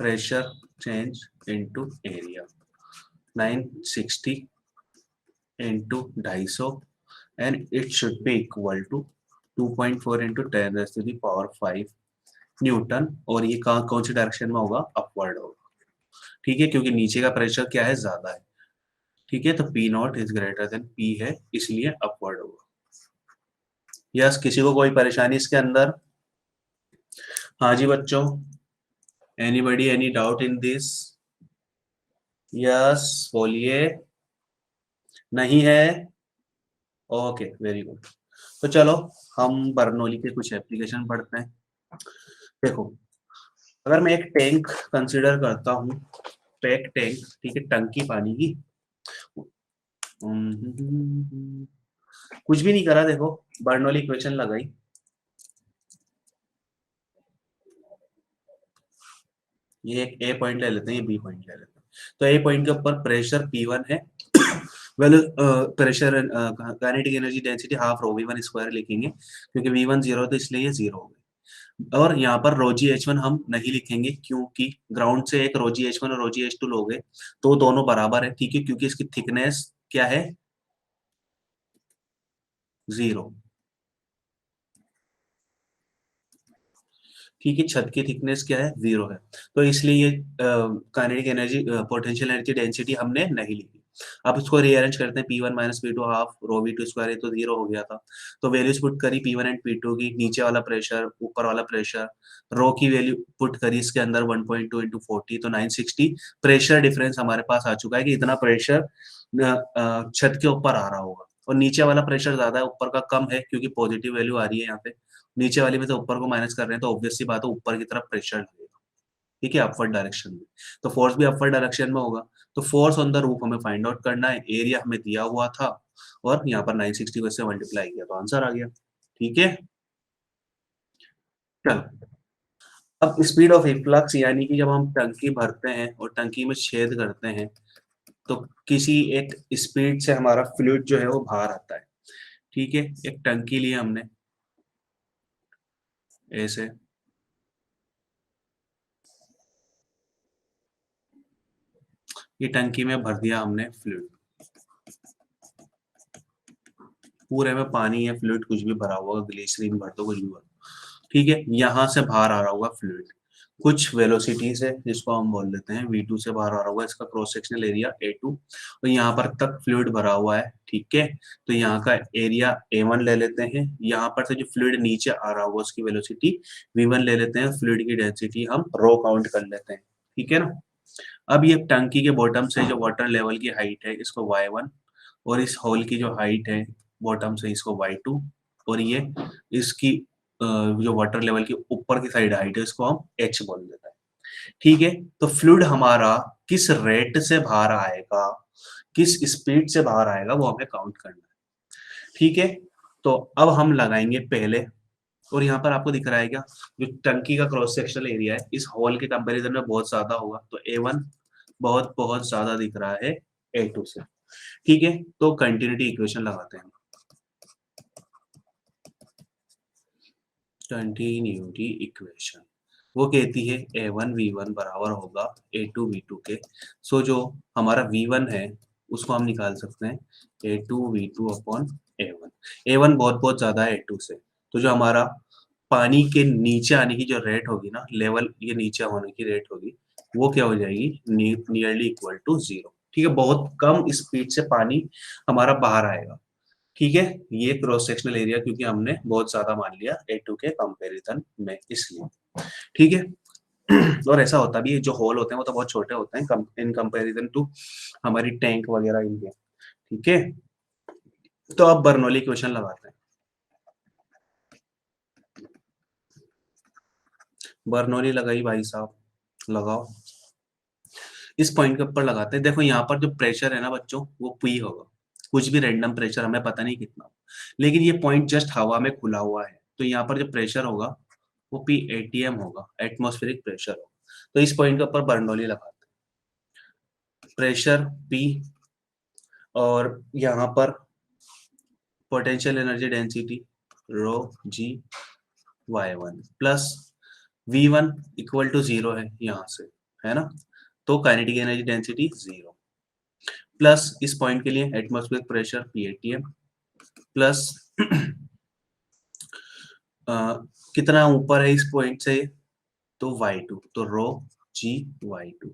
pressure change into area, 960 into 250, and it should be equal to 2.4 into 10 raised to the power 5 Newton, और ये कौन सी डायरेक्शन में होगा, अपवर्ड होगा, ठीक है, क्योंकि नीचे का प्रेशर क्या है, ज्यादा है, ठीक है। तो P not is greater than P है, इसलिए अपवर्ड होगा। यस, किसी को कोई परेशानी इसके अंदर? हाँ जी बच्चों, anybody any doubt in this? Yes बोलिए, नहीं है, ओके वेरी गुड। तो चलो हम बर्नौली के कुछ एप्लीकेशन पढ़ते हैं। देखो, अगर मैं एक टैंक कंसीडर करता हूँ, पैक टैंक, ठीक है, टंकी पानी की, कुछ भी नहीं करा, देखो बर्नौली इक्वेशन लगाई, ये एक ए पॉइंट ले लेते हैं, ये बी पॉइंट ले लेते हैं। तो ए पॉइंट के ऊपर प्रेशर P1 है, well pressure kinetic energy density half rho V1 square लिखेंगे, क्योंकि V1 0 तो इसलिए ये 0 हो गई। और यहाँ पर रोजी H1 हम नहीं लिखेंगे क्योंकि ग्राउंड से एक रोजी H1 और रोजी H2 लोगे तो दोनों बराबर है, ठीक है, क्योंकि इसकी थिकनेस क्या है, 0, ठीक है, छत की थिकनेस क्या है, 0 है। तो इसलिए ये kinetic energy potential energy density हमने नहीं लिखी। अब इसको रीअरेंज करते हैं, P1 minus P2 half rho V2 square, ये तो 0 हो गया था। तो वैल्यूज पुट करी P1 एंड P2 की, नीचे वाला प्रेशर ऊपर वाला प्रेशर, रो की वैल्यू पुट करी इसके अंदर 1.2 इंटू 40 तो 960 प्रेशर डिफरेंस हमारे पास आ चुका है कि इतना प्रेशर छत के ऊपर आ रहा होगा। और नीचे वाला प्रेशर ज्यादा है, ऊपर का कम है क्योंकि पॉजिटिव वैल्यू आ रही है यहाँ पे, नीचे वाली में से ऊपर को माइनस कर रहे हैं तो ऑब्वियस सी बात है ऊपर की तरफ प्रेशर लगेगा, ठीक है, अपवर्ड डायरेक्शन में। तो फोर्स भी अपवर्ड डायरेक्शन में होगा। तो फोर्स ऑन द रूफ हमें फाइंड आउट करना है, एरिया हमें दिया हुआ था और यहाँ पर 960 को से मल्टीप्लाई किया तो आंसर आ गया, ठीक है। चलो, अब स्पीड ऑफ इफ्लक्स यानी कि जब हम टंकी भरते हैं और टंकी में छेद करते हैं तो किसी एक स्पीड से हमारा फ्लूइड जो है वो बाहर आता है, ठीक है। एक टंकी ली हमने ऐसे, ये टंकी में भर दिया हमने फ्लूइड, पूरे में पानी या फ्लूइड कुछ भी भरा हुआ, ग्लिसरीन भर दो, कुछ भी भर दो, ठीक है। यहाँ से बाहर आ रहा होगा फ्लूइड कुछ वेलोसिटी से, जिसको हम बोल देते हैं V2 से बाहर आ रहा होगा, इसका क्रॉस सेक्शनल एरिया A2, और यहाँ पर तक फ्लूइड भरा हुआ है, ठीक है। तो यहाँ का एरिया A1 ले लेते हैं, यहाँ पर से जो फ्लूइड नीचे आ रहा होगा उसकी वेलोसिटी V1 ले लेते हैं, फ्लूइड की डेंसिटी हम रो काउंट कर लेते हैं, ठीक है ना। अब ये टंकी के बॉटम से जो वाटर लेवल की हाइट है इसको Y1, और इस होल की जो हाइट है बॉटम से इसको Y2, और ये इसकी जो वाटर लेवल की ऊपर की साइड हाइट है इसको हम H बोल देते हैं, ठीक है। तो फ्लूइड हमारा किस रेट से बाहर आएगा, किस स्पीड से बाहर आएगा वो हमें काउंट करना है, ठीक है। तो अब हम लगाएंगे पहले, और यहाँ पर आपको दिख रहा है क्या, जो टंकी का क्रॉस सेक्शनल एरिया है इस हॉल के कंपैरिजन में बहुत ज्यादा होगा, तो A1 बहुत बहुत ज्यादा दिख रहा है A2 से, ठीक है। तो कंटिन्यूटी इक्वेशन लगाते हैं, कंटिन्यूटी इक्वेशन वो कहती है A1 V1 बराबर होगा A2 V2 के। सो जो हमारा V1 है उसको हम निकाल सकते हैं A2 V2 upon A1। A1 बहुत बहुत ज्यादा है A2 से, तो जो हमारा पानी के नीचे आने की जो रेट होगी ना, लेवल ये नीचे होने की रेट होगी, वो क्या हो जाएगी, नियरली इक्वल टू 0, ठीक है। बहुत कम स्पीड से पानी हमारा बाहर आएगा, ठीक है। ये क्रॉस सेक्शनल एरिया क्योंकि हमने बहुत ज्यादा मान लिया A2 के कंपैरिजन में, इसलिए, ठीक है। और ऐसा होता भी है, जो होल होते हैं वो तो बहुत छोटे होते हैं इन कंपैरिजन टू हमारी टैंक वगैरह इनके, ठीक है। तो अब बर्नौली क्वेश्चन लगाते हैं, बर्नौली लगाई भाई साहब, लगाओ। इस पॉइंट के ऊपर लगाते हैं, देखो यहाँ पर जो प्रेशर है ना बच्चों वो P होगा, कुछ भी रैंडम प्रेशर, हमें पता नहीं कितना, लेकिन ये पॉइंट जस्ट हवा में खुला हुआ है, तो यहाँ पर जो प्रेशर होगा वो P ATM होगा, एटमॉस्फेरिक प्रेशर होगा। तो इस पॉइंट के ऊपर बर्नौली लगाते हैं, प्रेशर P, और यहाँ पर potential energy density rho G Y1 plus V1 equal to 0 है यहाँ से, है ना। तो काइनेटिक एनर्जी डेंसिटी 0 प्लस इस पॉइंट के लिए एटमॉस्फेरिक प्रेशर PATM प्लस कितना ऊपर है इस पॉइंट से, तो Y2, तो रो G Y2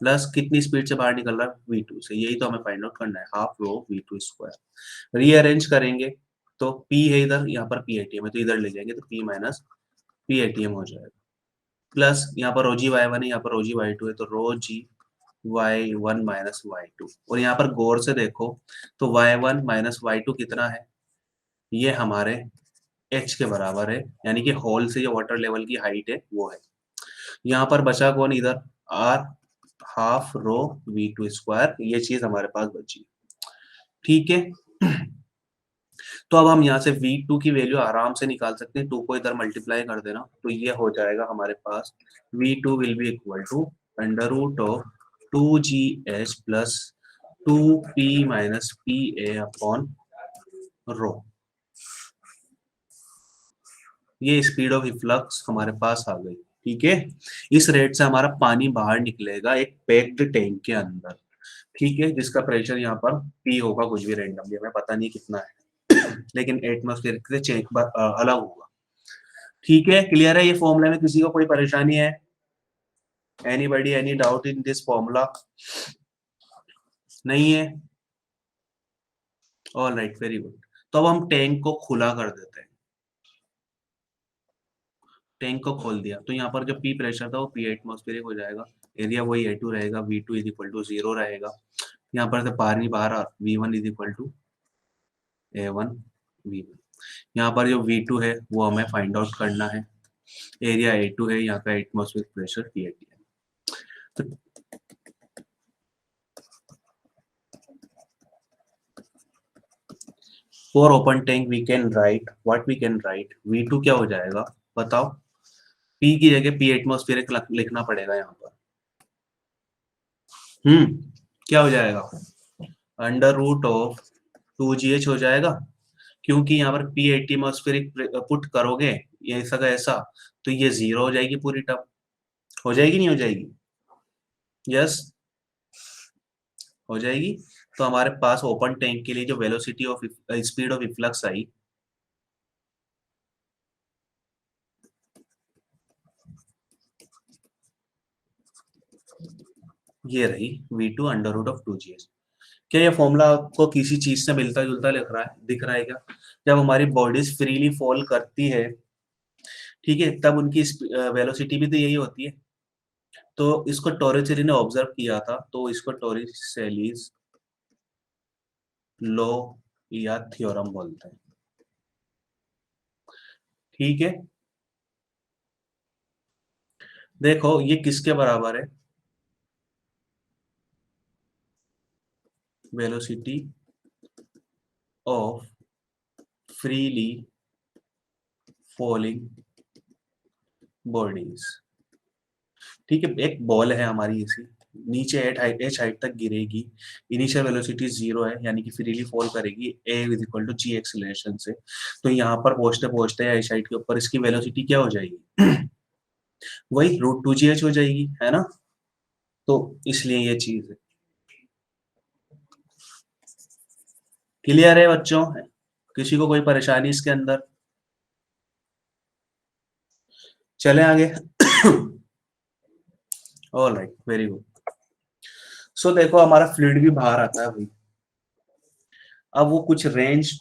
प्लस कितनी स्पीड से बाहर निकल रहा है V2 से, यही तो हमें फाइंड आउट करना है, half rho V2 square. Rearrange करेंगे तो P है इधर, यहाँ पर PATM है तो इधर ले जाएंगे तो P माइनस PATM हो जाएगा, प्लस यहाँ पर रो G Y1 है, यहाँ पर रो G Y2 है, तो रो G Y1 माइनस Y2, और यहाँ पर गौर से देखो तो Y1 माइनस Y2 कितना है, ये हमारे H के बराबर है, यानी कि होल से जो वाटर लेवल की हाइट है वो है। यहाँ पर बचा कौन, इधर R half rho V2 square, ये चीज हमारे पास बची, ठीक है। तो अब हम यहाँ से V2 की वैल्यू आराम से निकाल सकते हैं, 2 को इधर मल्टीप्लाई कर देना तो ये हो जाएगा हमारे पास V2 will be equal to under root of 2GH plus 2P minus PA upon rho, ये स्पीड ऑफ इफ्लक्स हमारे पास आ गई। ठीक है, इस रेट से हमारा पानी बाहर निकलेगा एक पैक्ड टैंक के अंदर। ठीक है, जिसका प्रेशर यहाँ पर P होगा, कुछ भी रैंडमली, हमें पता नहीं कितना है लेकिन एटमॉस्फेयर से चेक अलग होगा। ठीक है, क्लियर है? ये फॉर्मूला में किसी को कोई परेशानी है? Anybody, any doubt in this formula? नहीं है? All right, very good. तो अब हम टैंक को खुला कर देते हैं। टैंक को खोल दिया तो यहाँ पर जो P प्रेशर था वो P एटमॉस्फेरिक हो जाएगा, एरिया वही A2 रहेगा, V2 इज इक्वल टू 0 रहेगा। यहाँ पर से पानी बाहर V1 is equal to A1 V1। यहाँ पर जो V2 है वो हमें फाइंड आउट करना है, एरिया A2 है, यहाँ का एटमॉस्फेरिक प्रेशर P80 है। तो for open tank we can write what we can write, V2 क्या हो जाएगा बताओ? P की जगह P एटमॉस्फेरिक लिखना पड़ेगा यहाँ पर। क्या हो जाएगा? अंडर रूट ऑफ 2GH हो जाएगा, क्योंकि यहाँ पर P एटमॉस्फेरिक पुट करोगे ये ऐसा का ऐसा, तो ये 0 हो जाएगी पूरी टर्म। हो जाएगी नहीं हो जाएगी? यस, हो जाएगी। तो हमारे पास ओपन टैंक के लिए जो velocity of speed of efflux आई, ये रही V2 under root of 2GH। क्या ये फॉर्मूला आपको किसी चीज से मिलता जुलता लग रहा है, दिख रहा है क्या? जब हमारी बॉडीज फ्रीली फॉल करती है, ठीक है, तब उनकी वेलोसिटी भी तो यही होती है। तो इसको टॉरिसेली ने ऑब्जर्व किया था, तो इसको टॉरिसेलीज लॉ या थ्योरम बोलते हैं। ठीक है, देखो ये किसके बराबर है? Velocity of freely falling bodies. ठीक है, एक बॉल है हमारी ऐसी, नीचे h हाइट तक गिरेगी, इनिशियल वेलोसिटी 0 है, यानी कि फ्रीली फॉल करेगी a is equal to g acceleration से। तो यहाँ पर पहुंचते पहुंचते h हाइट के ऊपर इसकी वेलोसिटी क्या हो जाएगी? वही √2gh हो जाएगी, है ना? तो इसलिए ये चीज है। क्लियर है बच्चों? किसी को कोई परेशानी इसके अंदर? चले आगे ऑल राइट, वेरी गुड। सो देखो हमारा फ्लूइड भी बाहर आता है भाई। अब वो कुछ रेंज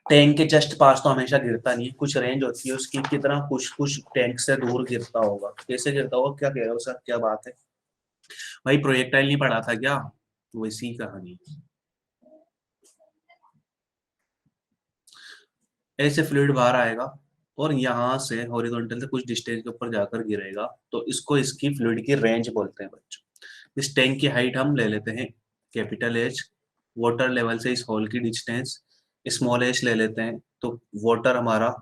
टैंक के जस्ट पास तो हमेशा गिरता नहीं है, कुछ रेंज होती है उसकी, कितना कुछ कुछ टैंक से दूर गिरता होगा। कैसे गिरता होगा, क्या कह रहे हो सर, क्या बात है भाई? प्रोजेक्टाइल नहीं पढ़ा था क्या? वैसी कहानी। ऐसे फ्लूइड बाहर आएगा और यहाँ से हॉरिजॉन्टल से कुछ डिस्टेंस के ऊपर जाकर गिरेगा, तो इसको इसकी फ्लूइड की रेंज बोलते हैं बच्चों। इस टैंक की हाइट हम ले लेते हैं कैपिटल H, वाटर लेवल से इस होल की डिस्टेंस स्मॉल h ले लेते हैं, तो वाटर हमारा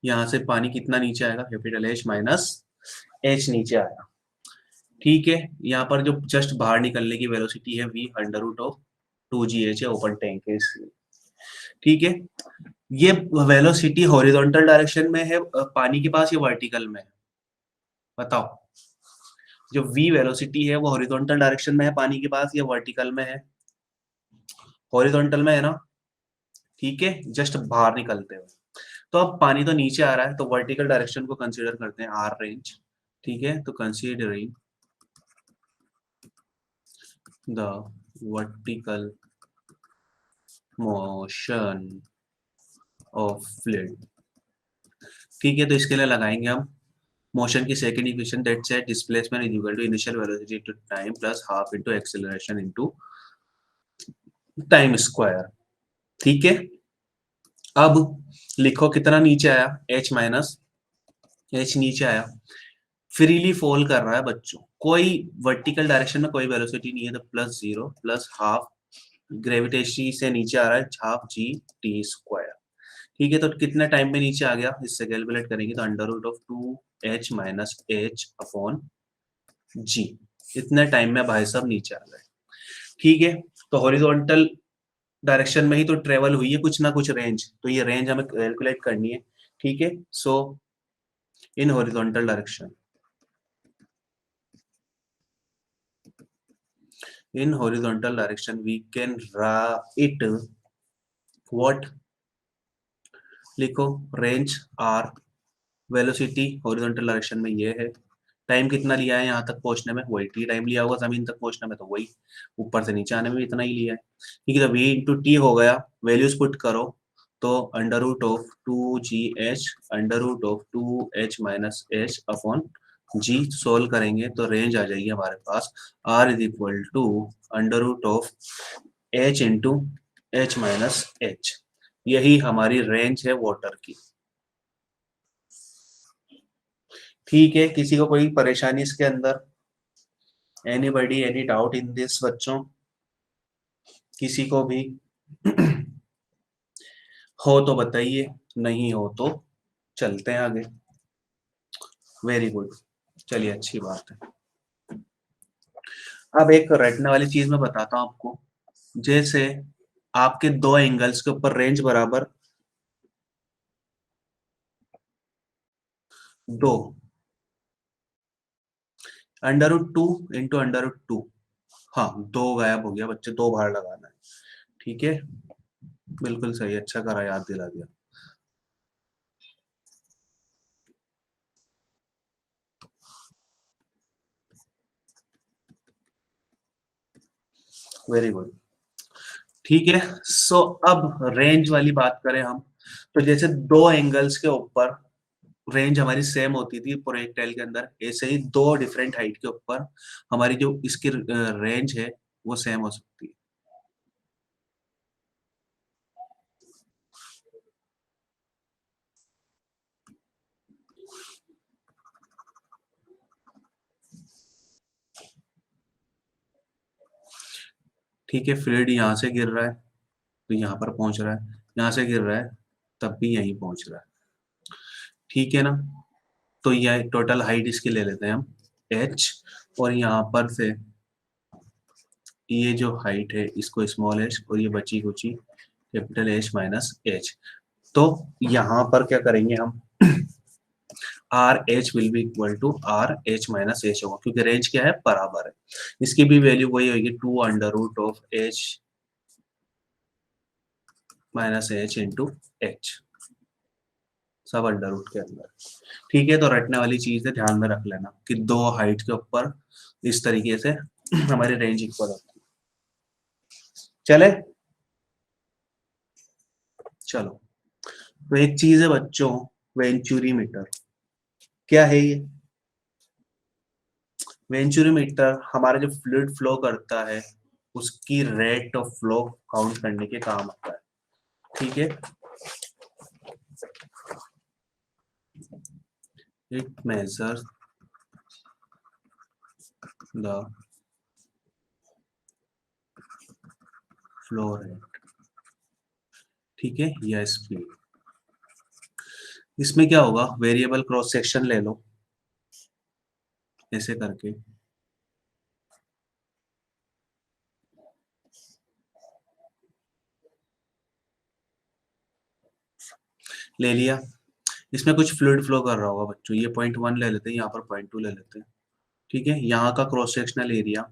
यहाँ से पानी कितना नीचे आएगा, कैपिटल H माइनस h नीचे आया। ठीक है, यहाँ पर जो जस्ट बाहर निकलने की वेलोसिटी है v under root of 2GH है, ओपन टैंक है इसलिए। ठीक है, ये वेलोसिटी हॉरिजॉन्टल डायरेक्शन में है पानी के पास या वर्टिकल में है? बताओ, जो v वेलोसिटी है वो हॉरिजॉन्टल डायरेक्शन में है पानी के पास या वर्टिकल में है? हॉरिजॉन्टल में है ना? ठीक है, जस्ट बाहर निकलते हुए। तो अब पानी तो नीचे आ रहा है, तो वर्टिकल डायरेक्शन को कंसीडर करते हैं आर रेंज। ठीक है, तो considering the vertical motion of fluid. ठीक है, तो इसके लिए लगाएंगे हम मोशन की second equation, that set displacement is equal to initial velocity to time plus half into acceleration into time square. ठीक है, अब लिखो कितना नीचे आया, h माइनस h नीचे आया, फ्रीली फॉल कर रहा है बच्चों, कोई वर्टिकल डायरेक्शन में कोई वेलोसिटी नहीं है, तो प्लस 0 प्लस हाफ ग्रेविटेशन से नीचे आ रहा है हाफ g t²। ठीक है, तो कितने टाइम में नीचे आ गया, इससे कैलकुलेट करेंगे तो under root of 2h minus h upon g, इतने टाइम में भाई साहब नीचे आ गए। ठीक है, तो हॉरिजॉन्टल डायरेक्शन में ही तो ट्रेवल हुई है कुछ ना कुछ रेंज, तो ये रेंज हमें कैलकुलेट करनी है। ठीक है, so in horizontal direction, in horizontal direction we can write what, लिखो range R, velocity horizontal direction में ये है, टाइम कितना लिया है यहाँ तक पहुंचने में, वही टी टाइम लिया होगा जमीन तक पहुंचने में, तो वही ऊपर से नीचे आने में भी इतना ही लिया है। ठीक है, तो v इंटू टी हो गया, वैल्यूज पुट करो, तो under root of 2gh under root of 2h minus H upon G, solve करेंगे तो रेंज आ जाएगी हमारे पास r is equal to under root of h into H minus H, यही हमारी रेंज है वाटर की। ठीक है, किसी को कोई परेशानी इसके अंदर, anybody any doubt in this बच्चों, किसी को भी हो तो बताइए, नहीं हो तो चलते हैं आगे। वेरी गुड, चलिए अच्छी बात है। अब एक रटने वाली चीज मैं बताता हूं आपको, जैसे आपके दो एंगल्स के ऊपर रेंज बराबर दो, under root two into under root two, हाँ दो गायब हो गया बच्चे, दो बाहर लगाना है। ठीक है, बिल्कुल सही, अच्छा करा याद दिला दिया। Very good. ठीक है, सो अब रेंज वाली बात करें हम, तो जैसे दो एंगल्स के ऊपर रेंज हमारी सेम होती थी प्रोजेक्टाइल के अंदर, ऐसे ही दो डिफरेंट हाइट के ऊपर हमारी जो इसकी रेंज है वो सेम हो सकती है। ठीक है, फ्लूइड यहाँ से गिर रहा है तो यहाँ पर पहुंच रहा है, यहाँ से गिर रहा है तब भी यहीं पहुंच रहा है। ठीक है ना, तो यह टोटल हाइट इसकी ले लेते हैं हम h, और यहाँ पर से ये जो हाइट है इसको स्मॉल h, और ये बची कुची कैपिटल H माइनस एच, तो यहाँ पर क्या करेंगे हम, R H will be equal to R H minus H होगा, क्योंकि रेंज क्या है बराबर है, इसकी भी वैल्यू वही होगी 2 under root of H minus H into H, सब अंडर रूट के अंदर। ठीक है, तो रटने वाली चीज है, ध्यान में रख लेना कि दो हाइट के ऊपर इस तरीके से हमारी रेंज इक्वल होती है। चले, चलो, तो एक चीज है बच्चों, वेंचुरी मीटर, क्या है ये? वेंचुरी मीटर हमारा जो फ्लूइड फ्लो करता है उसकी रेट ऑफ फ्लो काउंट करने के काम आता है। ठीक है, it measure the flow rate. ठीक है, या स्पीड, इसमें क्या होगा, वेरिएबल क्रॉस सेक्शन ले लो ऐसे करके, ले लिया, इसमें कुछ फ्लूइड फ्लो कर रहा होगा बच्चों, ये पॉइंट वन ले लेते हैं, यहाँ पर पॉइंट टू ले लेते हैं। ठीक है, यहाँ का क्रॉस सेक्शनल एरिया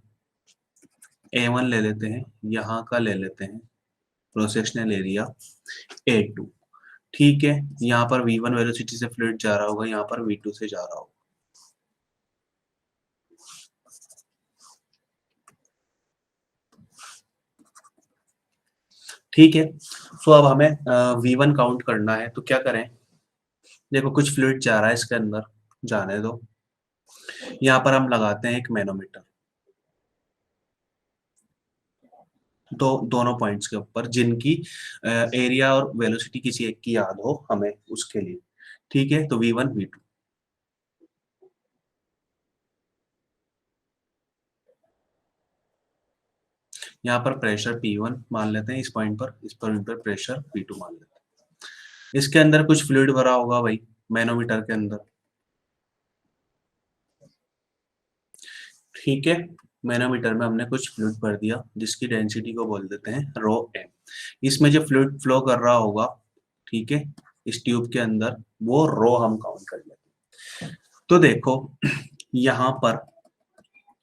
A1 ले लेते हैं, यहाँ का ले लेते हैं क्रॉस सेक्शनल एरिया A2। ठीक है, यहाँ पर V1 वेलोसिटी से फ्लूइड जा रहा होगा, यहाँ पर V2 से जा रहा होगा। ठीक है, सो अब हमें V1 काउंट करना है, तो क्या करें, देखो कुछ फ्लूइड जा रहा है इसके अंदर, जाने दो, यहाँ पर हम लगाते हैं एक मैनोमीटर, दोनों पॉइंट्स के ऊपर जिनकी एरिया और वेलोसिटी किसी एक की याद हो हमें उसके लिए। ठीक है, तो V1 V2, यहाँ पर प्रेशर P1 मान लेते हैं, इस पॉइंट पर, इस पॉइंट पर प्रेशर P2 मान लेते हैं। इसके अंदर कुछ फ्लूइड भरा होगा भाई मैनोमीटर के अंदर। ठीक है, मैनोमीटर में हमने कुछ फ्लूइड भर दिया जिसकी डेंसिटी को बोल देते हैं रो एम। इसमें जो फ्लूइड फ्लो कर रहा होगा, ठीक है, इस ट्यूब के अंदर, वो रो हम काउंट कर लेते हैं। तो देखो यहाँ पर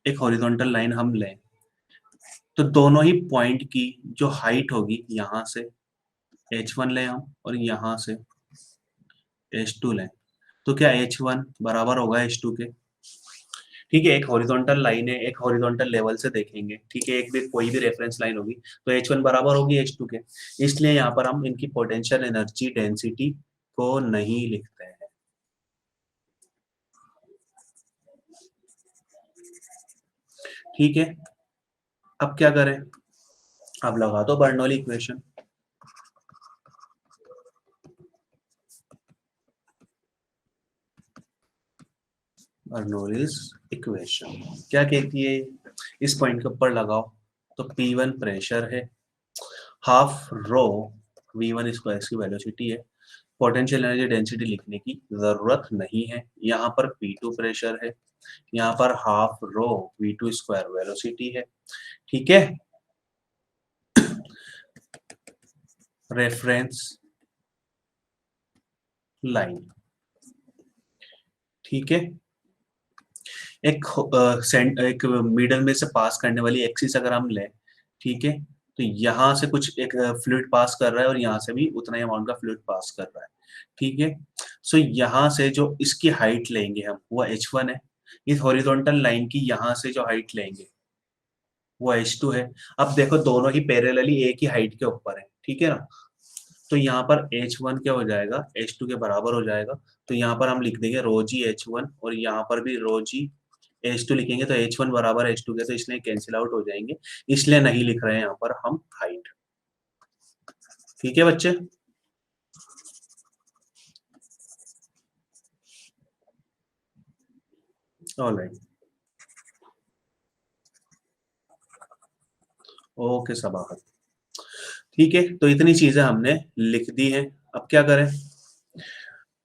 एक हॉरिजॉन्टल लाइन हम लें, तो दोनों ही पॉइंट की जो हाइट होगी, यहाँ से h1 लें हम और यहाँ से h2 लें, तो क्या h1 बराबर होगा h2 के? ठीक है, एक हॉरिजॉन्टल लाइन है, एक हॉरिजॉन्टल लेवल से देखेंगे, ठीक है, एक भी कोई भी रेफरेंस लाइन होगी तो h1 बराबर होगी h2 के। इसलिए यहाँ पर हम इनकी पोटेंशियल एनर्जी डेंसिटी को नहीं लिखते हैं। ठीक है, अब क्या करें, अब लगा दो बर्नौली इक्वेशन। बर्नौलीज इक्वेशन क्या कहती है, इस पॉइंट के ऊपर लगाओ, तो P1 प्रेशर है, हाफ रो V1 स्क्वायर की वेलोसिटी है, पोटेंशियल एनर्जी डेंसिटी लिखने की जरूरत नहीं है। यहाँ पर P2 प्रेशर है, यहाँ पर half rho V2 square velocity है। ठीक है, रेफरेंस लाइन, ठीक है, एक मिडल में से पास करने वाली एक्सिस अगर हम लें, ठीक है, तो यहाँ से कुछ एक फ्लूइड पास कर रहा है और यहाँ से भी उतना ही अमाउंट का फ्लूइड पास कर रहा है। ठीक है, सो यहाँ से जो इसकी हाइट लेंगे हम, वो h1 है। इस हॉरिजॉन्टल लाइन की यहाँ से जो हाइट लेंगे वो h2 है। अब देखो दोनों ही पैरेलली एक ही हाइट के ऊपर है, ठीक है ना, तो यहाँ पर h1 क्या हो जाएगा, h2 के बराबर हो जाएगा। तो यहाँ पर हम लिख देंगे रो जी h1 और यहाँ पर भी रो जी h2 लिखेंगे, तो h1 बराबर h2 के, तो इसलिए कैंसिल आउट हो जाएंगे, इसलिए नहीं लिख रहे हैं यहाँ पर हम हाइट। ठीक है बच्चे, ऑलराइट, ओके सबाहत। ठीक है, तो इतनी चीजें हमने लिख दी है। अब क्या करें,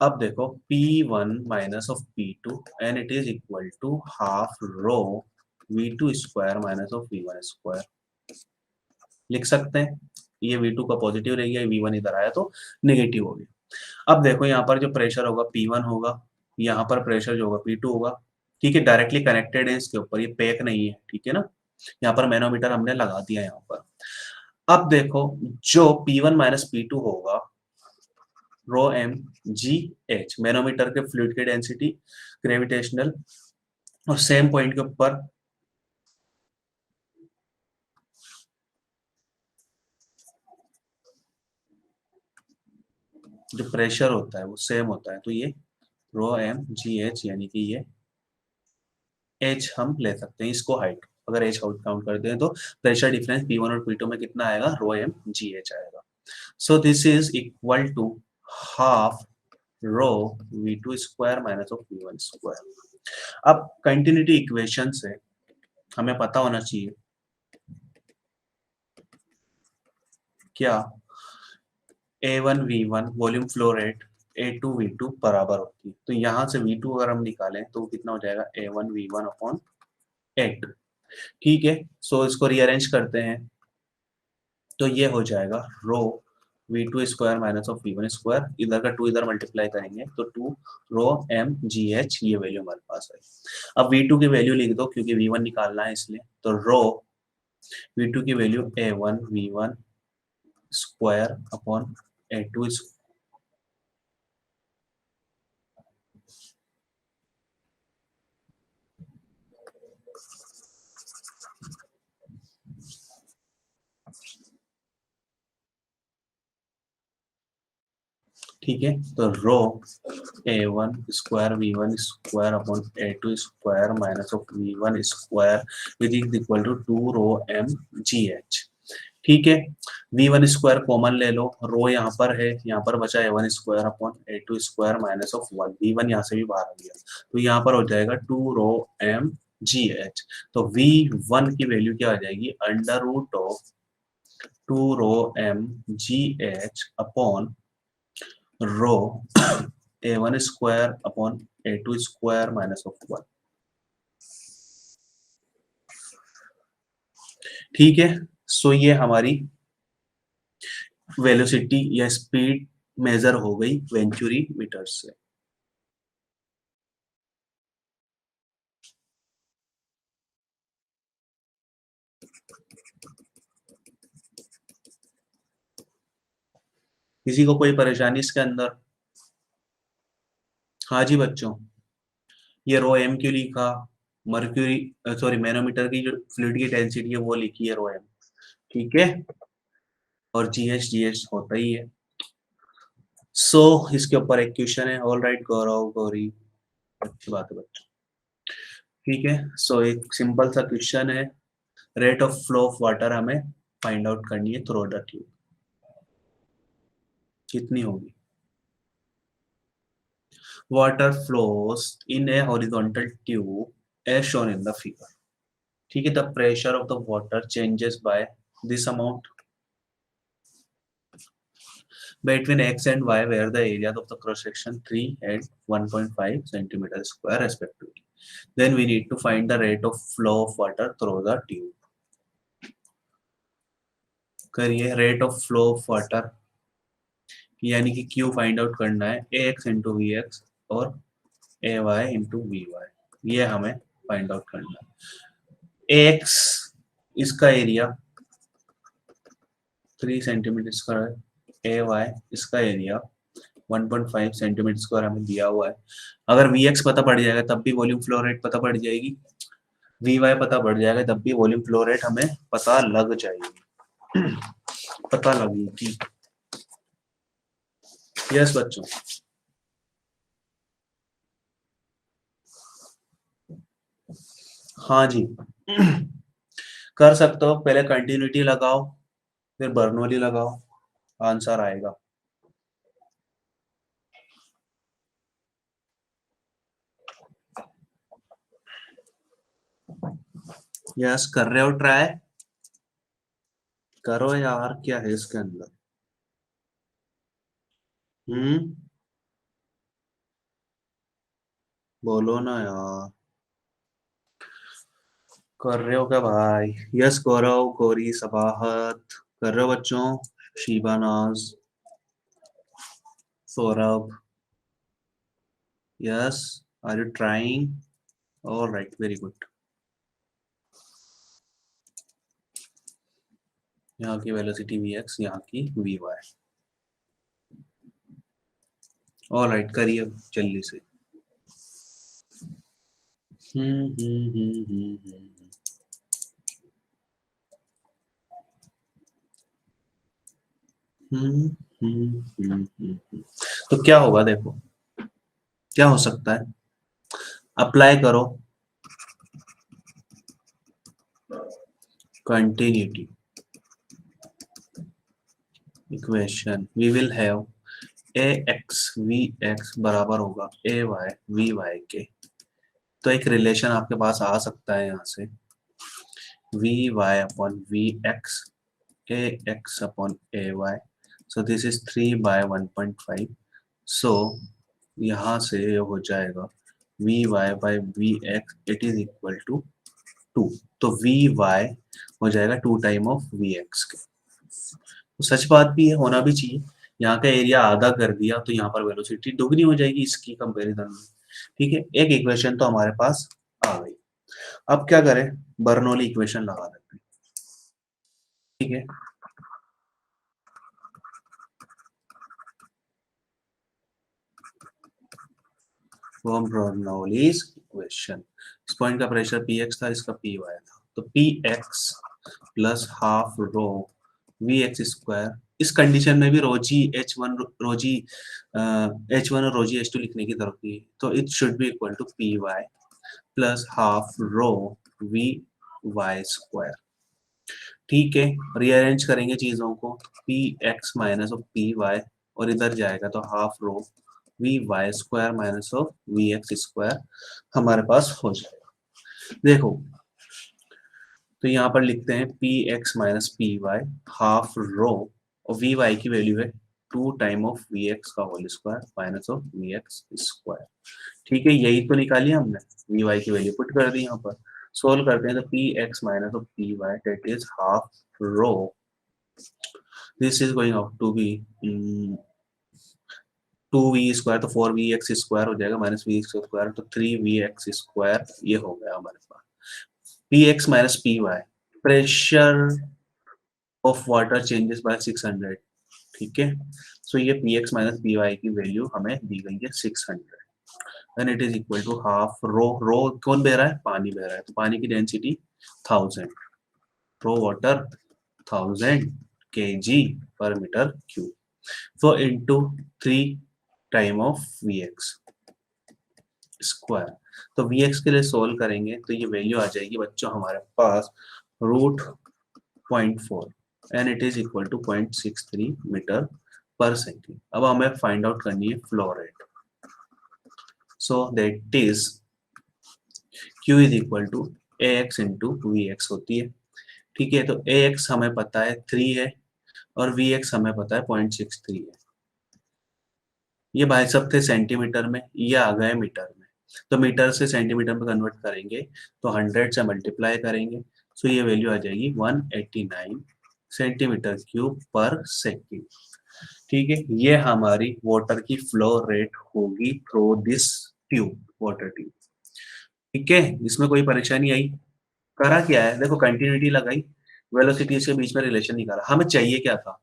अब देखो P1 minus of P2 and it is equal to half rho V2 square minus of V1 square लिख सकते हैं। ये V2 का पॉजिटिव रह गया, V1 इधर आया तो नेगेटिव हो गया। अब देखो यहाँ पर जो प्रेशर होगा P1 होगा, यहाँ पर प्रेशर जो होगा P2 होगा। ठीक है, डायरेक्टली कनेक्टेड है इसके ऊपर, ये पैक नहीं है, ठीक है ना। यहाँ पर मैनोमीटर हमने लगा दिया यहाँ पर। अब देखो जो P1 माइनस P2 होगा, रो एम जी एच, मैनोमीटर के फ्लूइड की डेंसिटी ग्रेविटेशनल, और सेम पॉइंट के ऊपर जो प्रेशर होता है वो सेम होता है, तो ये रो एम जी एच, यानी कि ये एच हम ले सकते हैं इसको हाइट। अगर एच आउट काउंट करते हैं तो प्रेशर डिफरेंस P1 और P2 में कितना आएगा, रो एम जी एच आएगा। So this is equal to half rho V2 square minus of V1 square. अब कंटिन्यूटी इक्वेशन से हमें पता होना चाहिए क्या A1 V1 volume flow rate A2 V2 बराबर होती है। तो यहाँ से V2 अगर हम निकालें तो कितना हो जाएगा, A1 V1 अपॉन A2। ठीक है, सो इसको रीअरेंज करते हैं, तो ये हो जाएगा रो V2 square minus of V1 square, इधर का 2 इधर मल्टीप्लाई करेंगे तो 2 रो एम जी एच, ये वैल्यू हमारे पास है। अब V2 की वैल्यू लिख दो क्योंकि V1 निकालना है इसलिए, तो रो V2 की value A1 V1 square upon A2 square. ठीक है, तो rho A1 square V1 square upon A2 square minus of V1 square which is equal to 2 rho M G H. ठीक है, V1 स्क्वायर कॉमन ले लो, रो यहाँ पर है, यहाँ पर बचा A1 square upon A2 square minus of 1, V1 यहाँ से भी बाहर आ गया, तो यहाँ पर हो जाएगा 2 रो एम जी एच। तो V1 की वैल्यू क्या आ जाएगी, under root of 2 rho M G H upon rho A1 square upon A2 square minus of 1। ठीक है, सो ये हमारी वेलोसिटी या स्पीड मेजर हो गई वेंचुरी मीटर से। किसी को कोई परेशानी इसके अंदर? हाँ जी बच्चों, ये रो एम क्यों लिखा? मर्क्यूरी सॉरी मैनोमीटर की जो फ्लूइड की डेंसिटी है वो लिखी है रो एम, ठीक है। और जीएच होता ही है। सो इसके ऊपर एक क्वेश्चन है। ऑल राइट गौरव गौरी, अच्छी बात है बच्चों, ठीक है। सो एक सिंपल सा क्वेश्चन है, rate of flow of water हमें फाइंड आउट करनी है थ्रू द ट्यूब, कितनी होगी? Water flows in a horizontal tube as shown in the figure, ठीक है। The pressure of the water changes by this amount between x and y where the areas of the cross section 3 and 1.5 centimeter square respectively. Then we need to find the rate of flow of water through the tube. करिए rate of flow of water, यानी कि Q find out करना है ax into we x और ay into we Y, ये हमें find out करना है। ax इसका एरिया 3 सेंटीमीटर स्क्वायर, ay इसका एरिया 1.5 सेंटीमीटर स्क्वायर हमें दिया हुआ है। अगर Vx पता पड़ जाएगा तब भी वॉल्यूम फ्लो रेट पता पड़ जाएगी, Vy पता पड़ जाएगा तब भी वॉल्यूम फ्लो रेट हमें पता लग जाएगी, पता लगेगी। यस बच्चों, हाँ जी कर सकते हो। पहले कंटिन्यूटी लगाओ फिर बर्नौली लगाओ, आंसर आएगा। यस कर रहे हो ट्राई, करो यार, क्या है इसके अंदर? बोलो ना यार, कर रहे हो क्या भाई? यस गौरव गौरी सबाहत, कर रहे हो बच्चों? Shibanaz, Saurabh, yes, are you trying? All right, very good. यहाँ की वेलोसिटी वी एक्स, यहाँ की वी वाई। ऑल राइट, करिए जल्दी से। तो क्या होगा देखो, क्या हो सकता है? अप्लाई करो continuity equation, we will have A X V X बराबर होगा ए वाई वी वाई के। तो एक रिलेशन आपके पास आ सकता है यहाँ से, V Y upon V X A X upon A Y, so this is 3/1.5। सो यहाँ से ये हो जाएगा V Y by V X it is equal to 2। तो वी वाई हो जाएगा 2 टाइम ऑफ वी एक्स के। तो सच बात भी है, होना भी चाहिए। यहाँ का एरिया आधा कर दिया तो यहाँ पर वेलोसिटी दुगनी हो जाएगी इसकी कंपैरिजन में, ठीक है। एक इक्वेशन तो हमारे पास आ गई। अब क्या करें? बर्नौली इक्वेशन लगा देते हैं, ठीक है। फ्रॉम बर्नौलीज इक्वेशन, इस पॉइंट का प्रेशर पी एक्स था, इसका पी वाई था, तो P X plus half rho V X square. इस कंडीशन में भी rho g H one rho g H one और रोजी एच टू लिखने की जरूरत नहीं है, तो it should be equal to P Y plus half rho V Y square, ठीक है। रीअरेंज करेंगे चीजों को, P X minus of P Y और इधर जाएगा तो half rho V Y square minus of V X square हमारे पास हो जाएगा। देखो तो यहाँ पर लिखते हैं P X minus P Y half rho और वी वाई की वैल्यू है 2 टाइम ऑफ वी एक्स का whole square minus of V X square, ठीक है। यही तो निकाली हमने, वी वाई की वैल्यू पुट कर दी यहाँ पर। सोल्व करते हैं तो P X minus of P Y that is half rho this is going out to be 2v² तो 4vx² हो जाएगा माइनस vx² तो 3vx², ये हो गया हमारे पास px minus py, pressure of water changes by 600, ठीक है। सो ये px माइनस py की वैल्यू हमें दी गई है 600, then it is equal to half rho, rho कौन बह रहा है, पानी बह रहा है, तो पानी की डेंसिटी 1000, रो वाटर 1000 kg पर metre cube, so into 3 time of vx square. तो vx के लिए सोल्व करेंगे तो ये वैल्यू आ जाएगी बच्चों हमारे पास √0.4 and it is equal to 0.63 metre पर सेकेंड। अब हमें फाइंड आउट करनी है flow rate, so that is q is equal to ax into vx होती है, ठीक है। तो ax हमें पता है 3 है और vx हमें पता है 0.63 है। ये भाई सब थे सेंटीमीटर में, ये आ गए मीटर में, तो मीटर से सेंटीमीटर में कन्वर्ट करेंगे तो 100 से मल्टीप्लाई करेंगे, सो ये वैल्यू आ जाएगी 189 सेंटीमीटर क्यूब पर सेकेंड, ठीक है। ये हमारी वाटर की फ्लो रेट होगी through this tube, water tube, ठीक है। इसमें कोई परेशानी आई? करा क्या है, देखो कंटिन्यूटी लगाई, वेलोसिटी के बीच में रिलेशन निकाला, हमें चाहिए क्या था,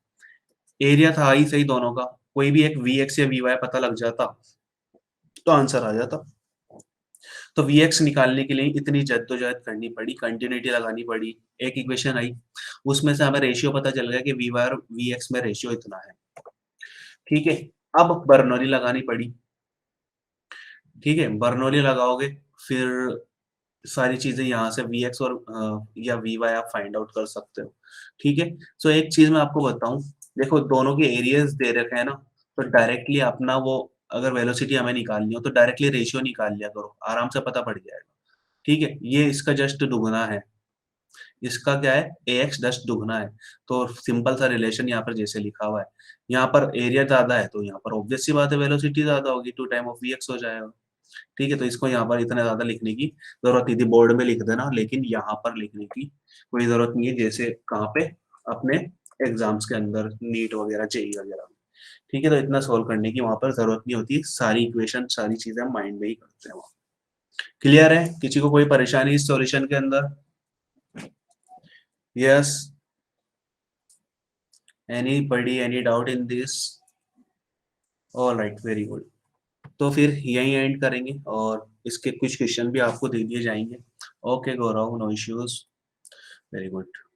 एरिया था ही सही दोनों का, कोई भी एक vx या vy पता लग जाता तो आंसर आ जाता। तो vx निकालने के लिए इतनी जद्दोजहद करनी पड़ी, कंटिन्यूटी लगानी पड़ी, एक इक्वेशन आई, उसमें से हमें रेशियो पता चल गया कि vy और vx में रेशियो इतना है, ठीक है। अब बर्नौली लगानी पड़ी, ठीक है, बर्नौली लगाओगे फिर सारी चीजें यहाँ से vx और या vy आप फाइंड आउट कर सकते हो, ठीक है। सो एक चीज मैं आपको बताऊं, देखो दोनों के एरियाज दे रखे हैं ना, तो डायरेक्टली अपना वो अगर वेलोसिटी हमें निकालनी हो तो डायरेक्टली रेशियो निकाल लिया करो, आराम से पता पड़ जाएगा, ठीक है। ये इसका जस्ट दुगना है, इसका क्या है ax जस्ट दुगना है, तो सिंपल सा रिलेशन यहाँ पर जैसे लिखा हुआ है, यहाँ पर एरिया ज्यादा है तो यहाँ पर ऑब्वियस सी बात है वेलोसिटी ज्यादा होगी, 2 टाइम ऑफ vx हो जाएगा, ठीक है। तो इसको यहाँ पर इतना ज्यादा लिखने की जरूरत नहीं थी, बोर्ड में लिख देना, लेकिन यहाँ पर लिखने की कोई जरूरत नहीं है, जैसे कहाँ पे अपने एग्जाम्स के अंदर नीट वगैरह जेई वगैरह में, ठीक है। तो इतना सोल्व करने की वहां पर जरूरत नहीं होती, सारी इक्वेशन सारी चीजें हम माइंड में ही करते हैं वहां। क्लियर है, किसी को कोई परेशानी इस सॉल्यूशन के अंदर? Yes, anybody, any doubt in this? Alright, very good. तो फिर यही एंड करेंगे और इसके कुछ क्वेश्चन भी आपको दे दिए जाएंगे। ओके गौरव, नो इश्यूज, वेरी गुड।